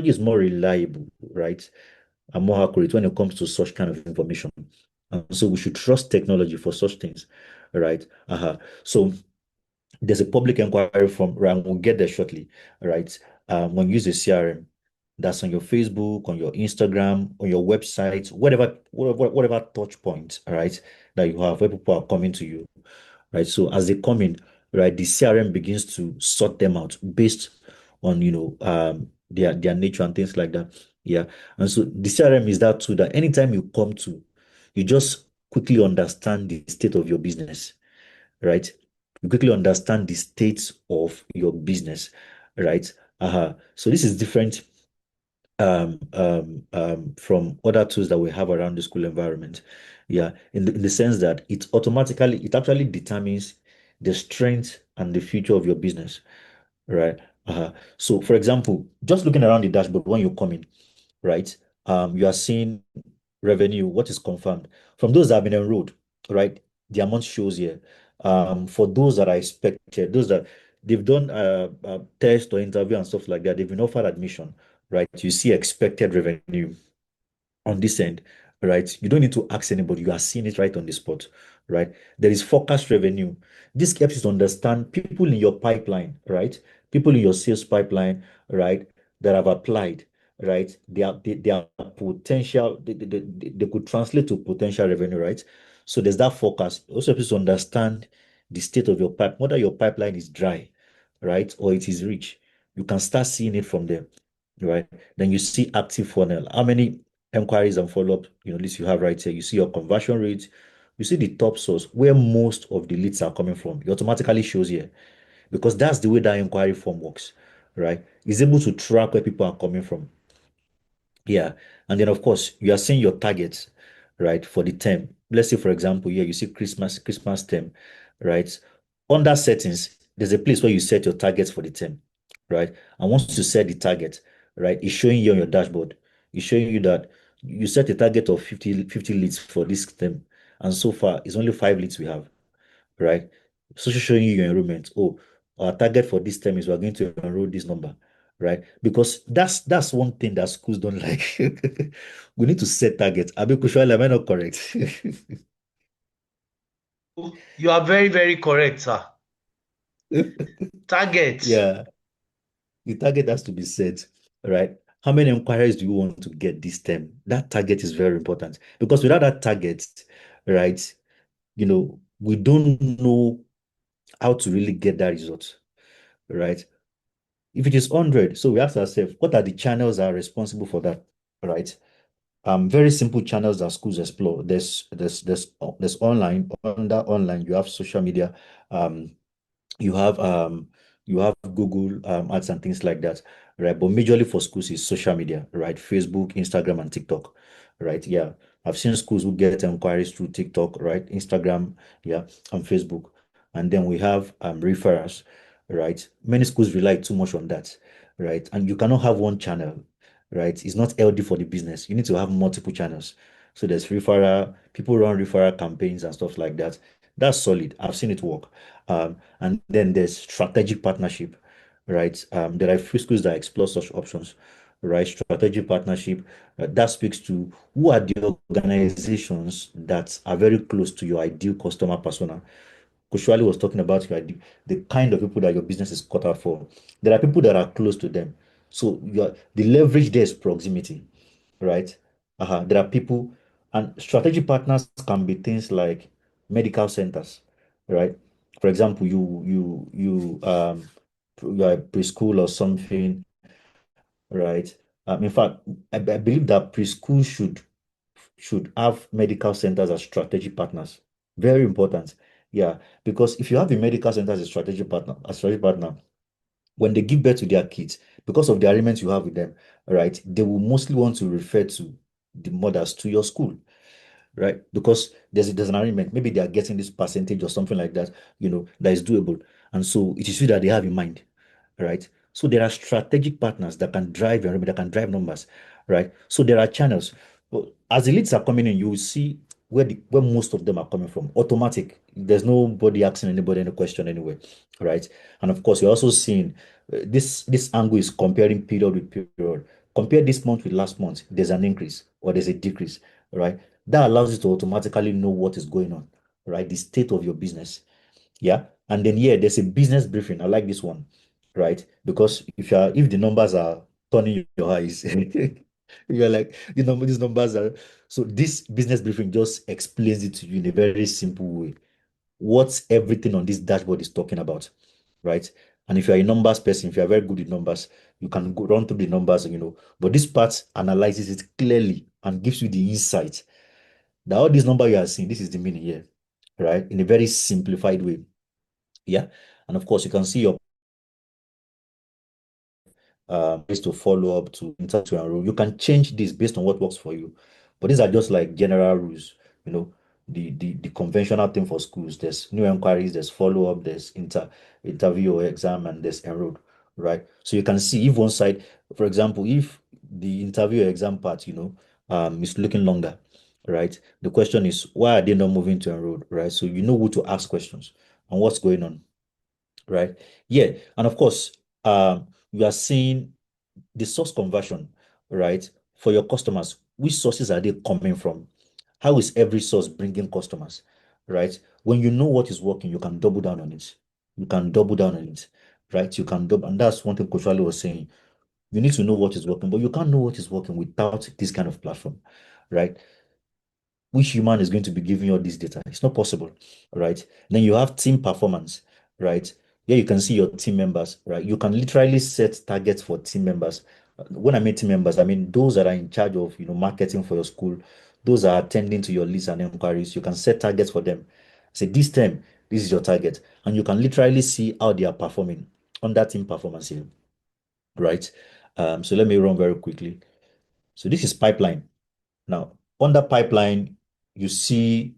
is more reliable, right? And more accurate when it comes to such kind of information. And so we should trust technology for such things, right? So there's a public inquiry form, right? We'll get there shortly, right? When you use a CRM, that's on your Facebook, on your Instagram, on your website, whatever touch points, all right, that you have where people are coming to you, right? So as they come in, right, the CRM begins to sort them out based on their nature and things like that. Yeah. And so the CRM is that tool that anytime you come to, you just quickly understand the state of your business, right? You quickly understand the state of your business, right? So this is different from other tools that we have around the school environment. Yeah, in the sense that it actually determines the strength and the future of your business, right? So, for example, just looking around the dashboard when you come in, right? You are seeing revenue, what is confirmed. From those that have been enrolled, right? The amount shows here. For those that are expected, those that they've done test or interview and stuff like that, they've been offered admission, right? You see expected revenue on this end, right? You don't need to ask anybody. You are seeing it right on the spot, right? There is forecast revenue. This helps you to understand people in your pipeline, right? People in your sales pipeline, right? That have applied, right? They are potential. They could translate to potential revenue, right? So there's that forecast. It also helps you to understand the state of your pipe, whether your pipeline is dry, right, or it is rich. You can start seeing it from there, right? Then you see active funnel. How many inquiries and follow-up, list you have right here. You see your conversion rate. You see the top source where most of the leads are coming from. It automatically shows here because that's the way that inquiry form works, right? It's able to track where people are coming from. Yeah. And then, of course, you are seeing your targets, right, for the term. let's say, for example, yeah, you see Christmas term, right? Under settings, there's a place where you set your targets for the term, right? And once you set the target, right, it's showing you on your dashboard. It's showing you that you set a target of 50 leads for this term. And so far, it's only 5 leads we have, right? So it's showing you your enrollment. Oh, our target for this term is we're going to enroll this number, right? Because that's one thing that schools don't like. We need to set targets. Abi Kushwala, am I not correct? You are very, very correct, sir. Target. Yeah, the target has to be set, right? How many inquiries do you want to get this term? That target is very important because without that target, right, we don't know how to really get that result, right? If it is 100, so we ask ourselves, what are the channels that are responsible for that, right? Very simple channels that schools explore. There's online. Under online, you have social media. Um, you have Google ads and things like that, right? But majorly for schools is social media, right? Facebook, Instagram, and TikTok, right? Yeah, I've seen schools who get inquiries through TikTok, right? Instagram, yeah, and Facebook, and then we have referrals, right? Many schools rely too much on that, right? And you cannot have one channel, right? It's not healthy for the business. You need to have multiple channels. So there's referral, people run referral campaigns and stuff like that. That's solid. I've seen it work. And then there's strategic partnership, right? There are few schools that explore such options, right? Strategic partnership that speaks to who are the organizations that are very close to your ideal customer persona. Kushwali was talking about the kind of people that your business is cut out for. There are people that are close to them. So the leverage there is proximity, right? There are people, and strategic partners can be things like medical centers, right? For example, you are a preschool or something, right? In fact, I believe that preschool should have medical centers as strategic partners. Very important. Yeah, because if you have a medical center as a strategic partner, when they give birth to their kids, because of the arrangements you have with them, right, they will mostly want to refer to the mothers to your school, right? Because there's an arrangement. Maybe they are getting this percentage or something like that, that is doable. And so it is you that they have in mind, right? So there are strategic partners that can drive enrollment, that can drive numbers, right? So there are channels. But as the leads are coming in, you will see where most of them are coming from. Automatic. There's nobody asking anybody any question anyway, right? And of course, you're also seeing this angle is comparing period with period. Compare this month with last month. There's an increase or there's a decrease, right? That allows you to automatically know what is going on, right? The state of your business. Yeah. And then yeah, there's a business briefing. I like this one, right? Because if the numbers are turning your eyes, you're like, these numbers are, so this business briefing just explains it to you in a very simple way. What everything on this dashboard is talking about, right? And if you're a numbers person, if you're very good with numbers, you can go run through the numbers, but this part analyzes it clearly and gives you the insight that all this number you are seeing, this is the meaning here, right? In a very simplified way. Yeah. And of course, you can see your ways to follow up to enter to enroll. You can change this based on what works for you. But these are just like general rules, you know, the conventional thing for schools. There's new inquiries, there's follow-up, there's interview or exam, and there's enrolled, right? So you can see if one side, for example, if the interview or exam part, is looking longer, right? The question is, why are they not moving to enrolled, right? So you know who to ask questions and what's going on, right? Yeah, and of course, you are seeing the source conversion, right? For your customers, which sources are they coming from? How is every source bringing customers, right? When you know what is working, you can double down on it. You can double down on it, right? You can double, and that's one thing Coach Wale was saying. You need to know what is working, but you can't know what is working without this kind of platform, right? Which human is going to be giving you all this data? It's not possible, right? Then you have team performance, right? Yeah, you can see your team members, right? You can literally set targets for team members. When I mean team members, I mean those that are in charge of, marketing for your school, those that are attending to your leads and inquiries. You can set targets for them. Say this time, this is your target, and you can literally see how they are performing on that team performance here, right? So let me run very quickly. So this is pipeline. Now, on that pipeline, you see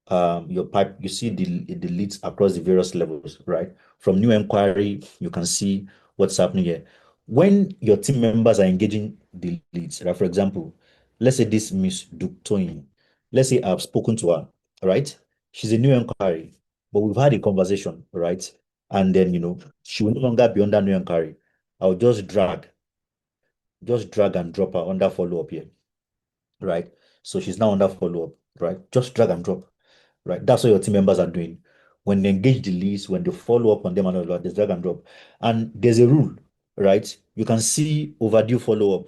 your pipe, you see the leads across the various levels, right? From new inquiry, you can see what's happening here. When your team members are engaging the leads, right? For example, let's say this Miss Duktoyin, let's say I've spoken to her, right? She's a new inquiry, but we've had a conversation, right? And then, she will no longer be under new inquiry. I'll just drag and drop her under follow-up here, right? So she's now under follow-up, right? Just drag and drop, right? That's what your team members are doing. When they engage the leads, when they follow up on them and all that, there's drag and drop. And there's a rule, right? You can see overdue follow-up,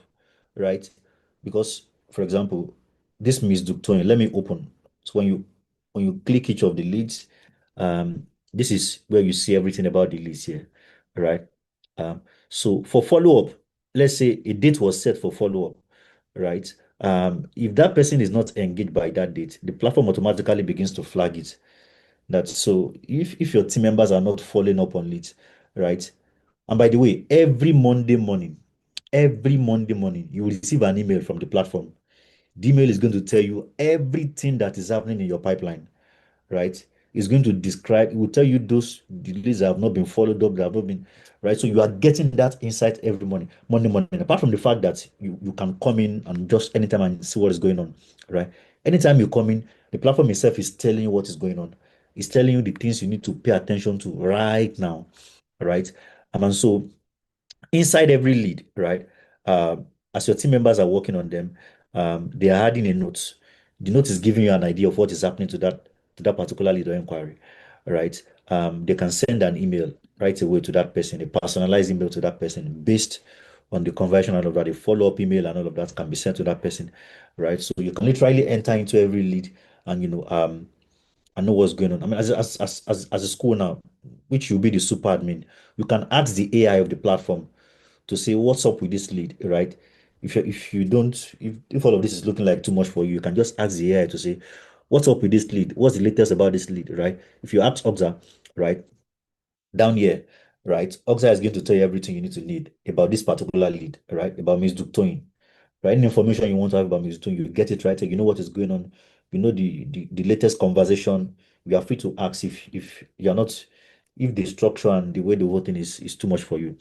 right? Because, for example, this Miss Ductoni, let me open. So when you click each of the leads, this is where you see everything about the leads here, right? So for follow-up, let's say a date was set for follow-up, right? If that person is not engaged by that date, the platform automatically begins to flag it. That so if your team members are not following up on leads, right? And by the way, every Monday morning, you will receive an email from the platform. The email is going to tell you everything that is happening in your pipeline, right? It's going to describe, it will tell you those delays that have not been followed up, that have not been, right? So you are getting that insight every morning, Monday morning. Apart from the fact that you can come in and just anytime and see what is going on, right? Anytime you come in, the platform itself is telling you what is going on. It's telling you the things you need to pay attention to right now, right? And so inside every lead, right? As your team members are working on them, they are adding a note. The note is giving you an idea of what is happening to that particular lead or inquiry, right? They can send an email right away to that person, a personalized email to that person based on the conversion and all of that. A follow-up email and all of that can be sent to that person, right? So you can literally enter into every lead and I know what's going on. I mean, as a school now, which you'll be the super admin, you can ask the AI of the platform to say what's up with this lead, right? If you don't if all of this is looking like too much for you, you can just ask the AI to say what's up with this lead, what's the latest about this lead, right? If you ask Oxa, right, down here, right, Oxa is going to tell you everything you need to need about this particular lead, right, about Ms. Duktoin, right? Any information you want to have about Ms. Duktoin, you get it right. You know what is going on. You know the latest conversation. You are free to ask if you're not if the structure and the way the whole thing is too much for you,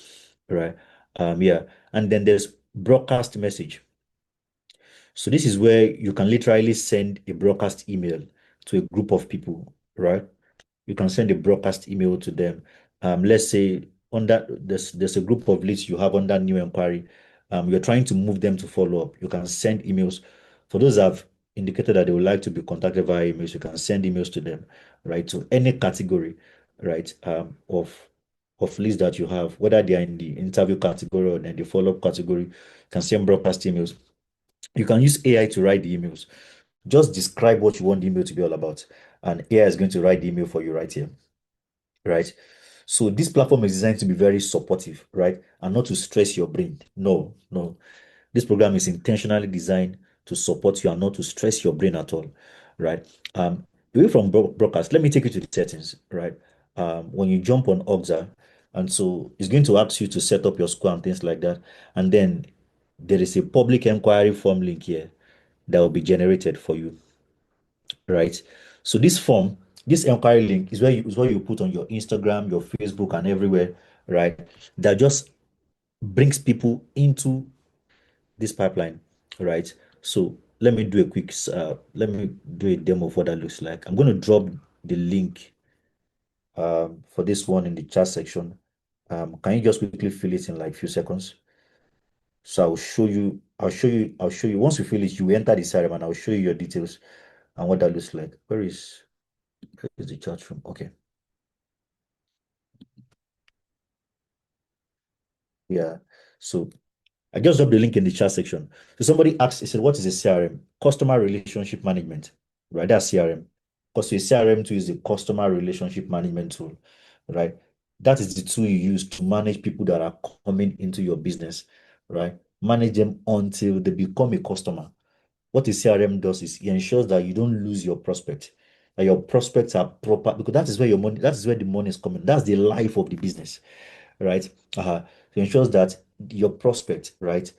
right? Yeah. And then there's broadcast message. So this is where you can literally send a broadcast email to a group of people, right? You can send a broadcast email to them. Let's say under there's a group of leads you have under new inquiry. You're trying to move them to follow up. You can send emails. For those that have indicated that they would like to be contacted via emails, you can send emails to them, right? To any category, right? Of leads that you have, whether they are in the interview category or in the follow-up category, you can send broadcast emails. You can use AI to write the emails. Just describe what you want the email to be all about, and AI is going to write the email for you right here, right? So this platform is designed to be very supportive, right? And not to stress your brain. No, no. This program is intentionally designed to support you and not to stress your brain at all, right? Away from broadcast, let me take you to the settings, right? When you jump on Oxa, and so it's going to ask you to set up your score and things like that. And then there is a public inquiry form link here that will be generated for you, right? So this form, this inquiry link is where you put on your Instagram, your Facebook, and everywhere, right? That just brings people into this pipeline, right? So let me do a demo of what that looks like. I'm going to drop the link for this one in the chat section. Can you just quickly fill it in like a few seconds? So I'll show you. Once you fill it, you enter the CRM and I'll show you your details and what that looks like. Where is the chat room? Okay. Yeah. So I just dropped the link in the chat section. So somebody asked, he said, what is a CRM? Customer relationship management, right? That's CRM. Because a CRM tool is a customer relationship management tool, right? That is the tool you use to manage people that are coming into your business, right? Manage them until they become a customer. What a CRM does is it ensures that you don't lose your prospect, that your prospects are proper, because that is where your money, that is where the money is coming. That's the life of the business, right? So it ensures that your prospects, right,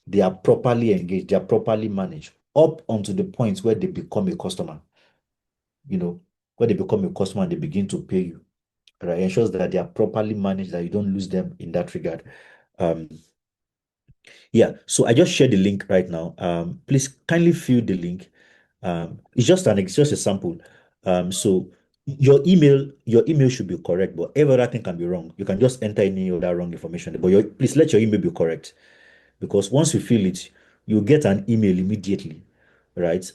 they are properly engaged, they are properly managed up until the point where they become a customer. when they become a customer and they begin to pay you, right? Ensures that they are properly managed, that you don't lose them in that regard. Um, yeah, so I just shared the link right now. Please kindly fill the link. It's just a sample. So your email should be correct, but every other thing can be wrong. You can just enter any other wrong information, but please let your email be correct, because once you fill it, you get an email immediately, right?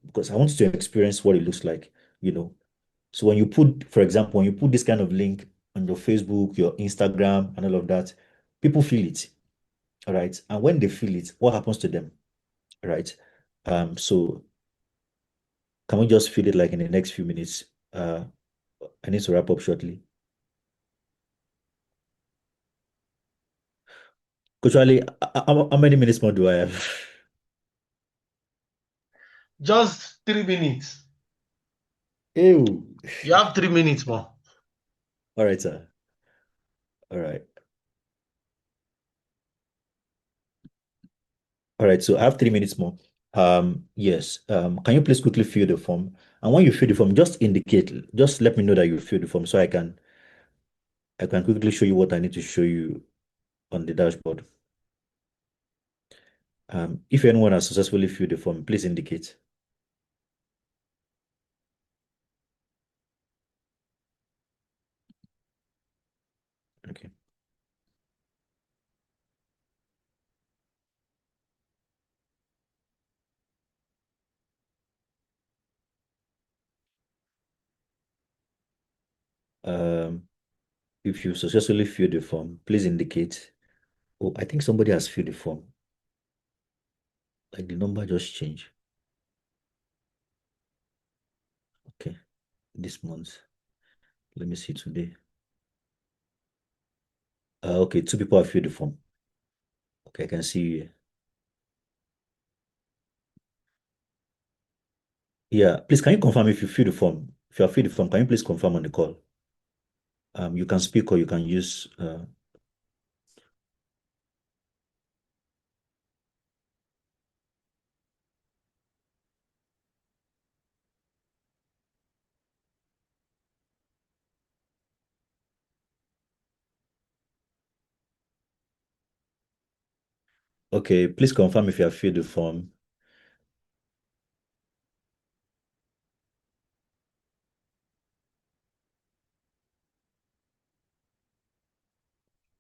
Because I want you to experience what it looks like, you know. So when you put, for example, when you put this kind of link on your Facebook, your Instagram, and all of that, people feel it, all right? And when they feel it, what happens to them, right? So can we just feel it like in the next few minutes? Uh, I need to wrap up shortly. Coach Ali, how many minutes more do I have? Just 3 minutes. Ew. You have 3 minutes more. All right, sir. All right. All right. So I have 3 minutes more. Yes. Can you please quickly fill the form? And when you fill the form, just let me know that you fill the form so I can quickly show you what I need to show you on the dashboard. If anyone has successfully filled the form, please indicate. Okay. Um, if you successfully filled the form, please indicate. Oh, I think somebody has filled the form. Like the number just changed. Okay. This month. Let me see today. Okay, two people have filled the form. Okay, I can see you here. Yeah, please can you confirm if you fill the form? If you have filled the form, can you please confirm on the call? You can speak or you can use okay, please confirm if you have filled the form.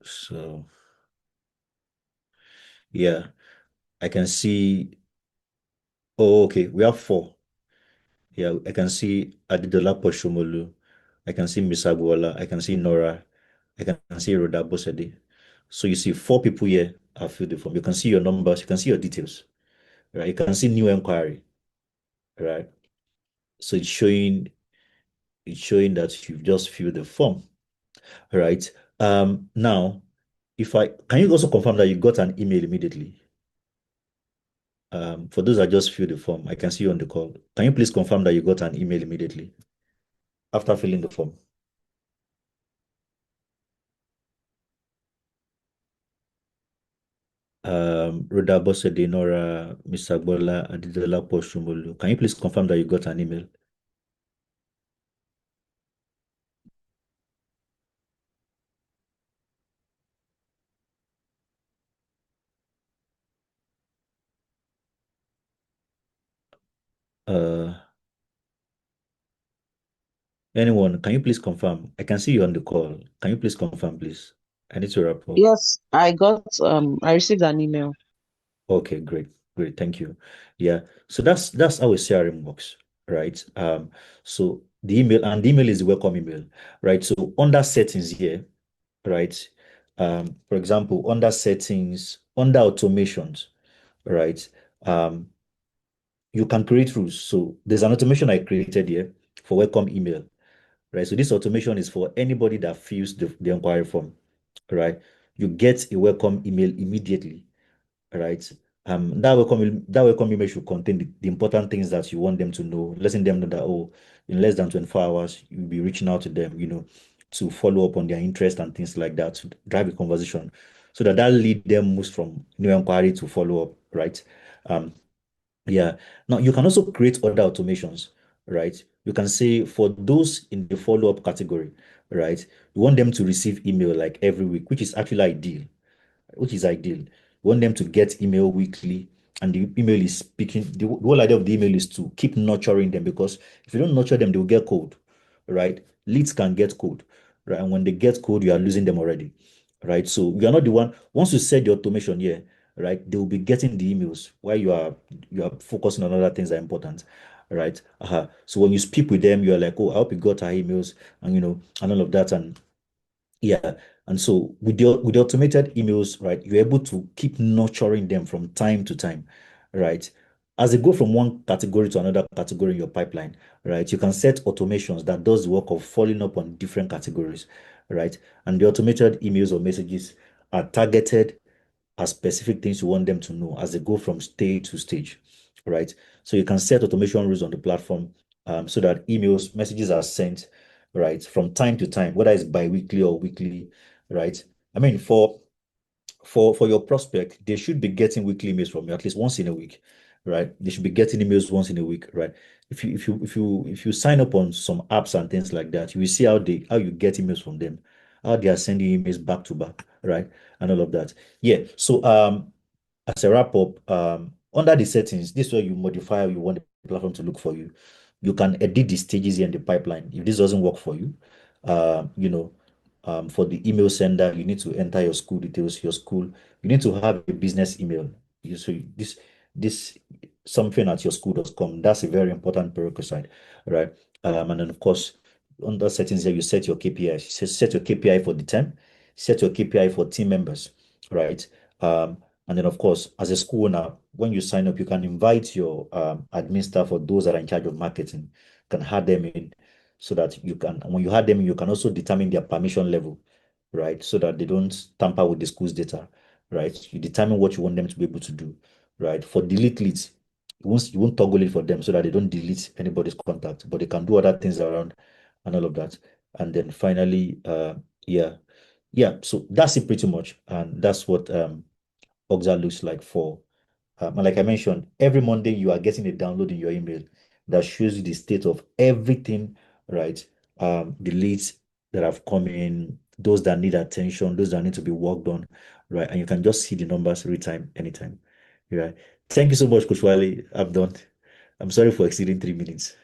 So yeah, I can see. Oh, okay, we have four. Yeah, I can see Adidola Poshomolu. I can see Miss Aguola. I can see Nora. I can see Rhoda Bosede. So you see four people here have filled the form. You can see your numbers. You can see your details. Right? You can see new inquiry. Right? So it's showing that you've just filled the form. Right? Now, if I can you also confirm that you got an email immediately? For those that just filled the form, I can see you on the call. Can you please confirm that you got an email immediately after filling the form? Rhoda Bosede, Nora, Mr. Agbola, Adidola Poshumolu. Can you please confirm that you got an email? Uh, Anyone, can you please confirm? I can see you on the call. Can you please confirm, please? I need to wrap up. Yes, I received an email. Okay, great, great, thank you. Yeah, so that's how a CRM works, right? So the email is the welcome email, right? So under settings here, right? For example, under settings, under automations, right? Um, you can create rules. So there's an automation I created here for welcome email, right? So this automation is for anybody that fills the inquiry form, right? You get a welcome email immediately, right? That welcome email should contain the important things that you want them to know, letting them know that, oh, in less than 24 hours, you'll be reaching out to them, to follow up on their interest and things like that, to drive a conversation, so that lead them moves from new inquiry to follow up, right? Um, yeah. Now you can also create other automations, right? You can say for those in the follow-up category, right? You want them to receive email like every week, which is actually ideal, which is ideal. You want them to get email weekly, and the email is speaking. The whole idea of the email is to keep nurturing them, because if you don't nurture them, they will get cold, right? Leads can get cold, right? And when they get cold, you are losing them already, right? So you are not the one. Once you set the automation here, right, they will be getting the emails while you are focusing on other things that are important, right? So when you speak with them, you are like, oh, I hope you got our emails, and and all of that, and yeah. And so with the automated emails, right, you're able to keep nurturing them from time to time, right? As they go from one category to another category in your pipeline, right, you can set automations that does the work of following up on different categories, right? And the automated emails or messages are targeted as specific things you want them to know as they go from stage to stage, right? So you can set automation rules on the platform, so that emails, messages are sent, right, from time to time, whether it's bi-weekly or weekly, right? I mean, for your prospect, they should be getting weekly emails from you at least once in a week, right? They should be getting emails once in a week, right? If you sign up on some apps and things like that, you will see how you get emails from them, how they are sending emails back to back, right? And all of that. Yeah. So as a wrap up, under the settings, this is where you modify how you want the platform to look for you. You can edit the stages here in the pipeline. If this doesn't work for you, uh, you know, for the email sender, you need to enter your school details, your school. You need to have a business email. So this something at your school.com. That's a very important prerequisite, right? And then of course, under settings here, you set your KPI. Set your KPI for the term, set your KPI for team members, right? And then of course, as a school owner, when you sign up, you can invite your admin staff or those that are in charge of marketing, can add them in, so that you can, when you add them in, you can also determine their permission level, right? So that they don't tamper with the school's data, right? You determine what you want them to be able to do, right? For delete leads, you won't toggle it for them so that they don't delete anybody's contact, but they can do other things around and all of that. And then finally, yeah, yeah. So that's it pretty much, and that's what Oxa looks like for. And like I mentioned, every Monday you are getting a download in your email that shows you the state of everything, right? The leads that have come in, those that need attention, those that need to be worked on, right? And you can just see the numbers every time, anytime. Right. Thank you so much, Coach Wale. I'm done. I'm sorry for exceeding 3 minutes.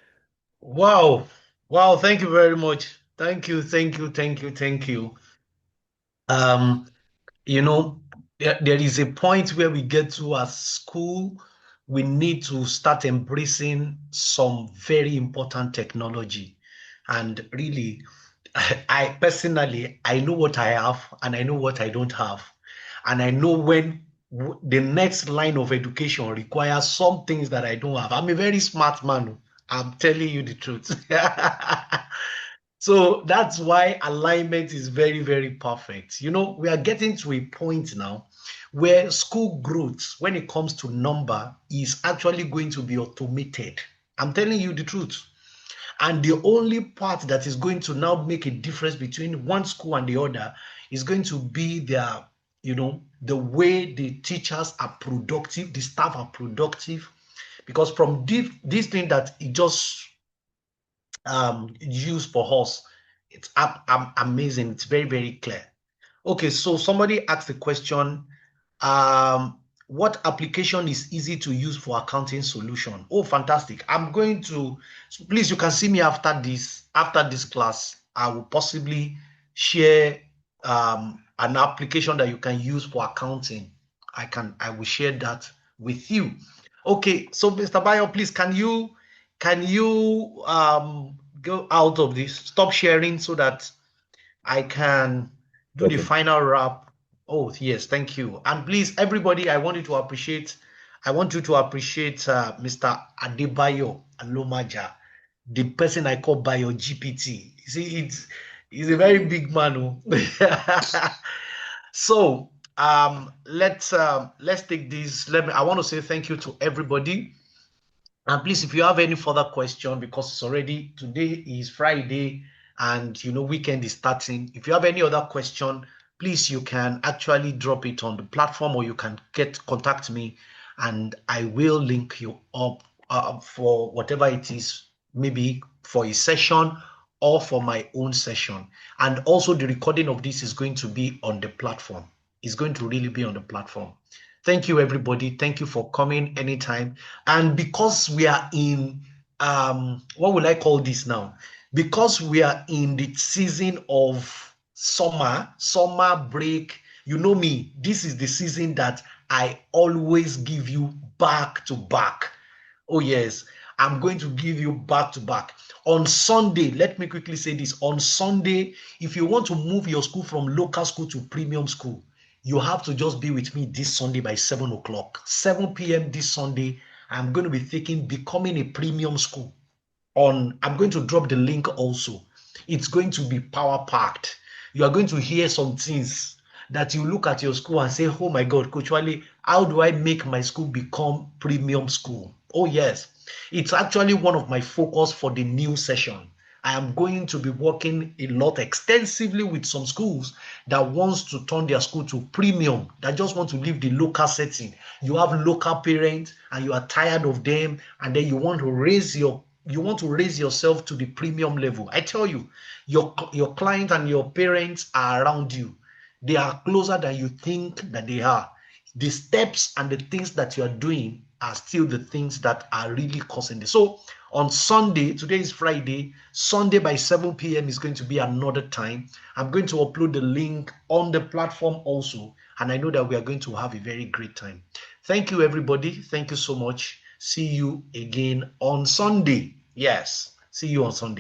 Wow. Wow. Thank you very much. Thank you. Thank you. Thank you. Thank you. Um, you know, there is a point where we get to as school, we need to start embracing some very important technology. And really, I personally, I know what I have and I know what I don't have. And I know when the next line of education requires some things that I don't have. I'm a very smart man. I'm telling you the truth. So that's why alignment is very, very perfect. We are getting to a point now where school growth, when it comes to number, is actually going to be automated. I'm telling you the truth. And the only part that is going to now make a difference between one school and the other is going to be the way the teachers are productive, the staff are productive. Because from this thing that it just used for us, it's amazing. It's very, very clear. Okay, so somebody asked the question, what application is easy to use for accounting solution? Oh, fantastic. Please, you can see me after this class. I will possibly share an application that you can use for accounting. I will share that with you. Okay, so Mr. Bayo, please, can you go out of this, stop sharing so that I can do the Okay. final wrap. Oh, yes, thank you. And please, everybody, I want you to appreciate Mr. Adebayo Alomaja, the person I call Bayo GPT. You see, he's a very big man. So let's take this. I want to say thank you to everybody. And please, if you have any further question, because today is Friday, and weekend is starting. If you have any other question, please, you can actually drop it on the platform, or you can contact me, and I will link you up for whatever it is maybe for a session or for my own session. And also the recording of this is going to be on the platform. It's going to really be on the platform. Thank you, everybody. Thank you for coming anytime. And because we are in, what will I call this now? Because we are in the season of summer break, you know me, this is the season that I always give you back to back. Oh, yes, I'm going to give you back to back. On Sunday, let me quickly say this. On Sunday, if you want to move your school from local school to premium school, you have to just be with me this Sunday by 7 o'clock. 7 p.m. this Sunday, I'm going to be taking Becoming a Premium School. I'm going to drop the link also. It's going to be power packed. You are going to hear some things that you look at your school and say, oh my God, Coach Wale, how do I make my school become premium school? Oh yes, it's actually one of my focus for the new session. I am going to be working a lot extensively with some schools that wants to turn their school to premium, that just want to leave the local setting. You have local parents and you are tired of them, and then you want to raise yourself to the premium level. I tell you, your client and your parents are around you. They are closer than you think that they are. The steps and the things that you are doing are still the things that are really causing this. So on Sunday, today is Friday, Sunday by 7 p.m. is going to be another time. I'm going to upload the link on the platform also, and I know that we are going to have a very great time. Thank you, everybody. Thank you so much. See you again on Sunday. Yes, see you on Sunday.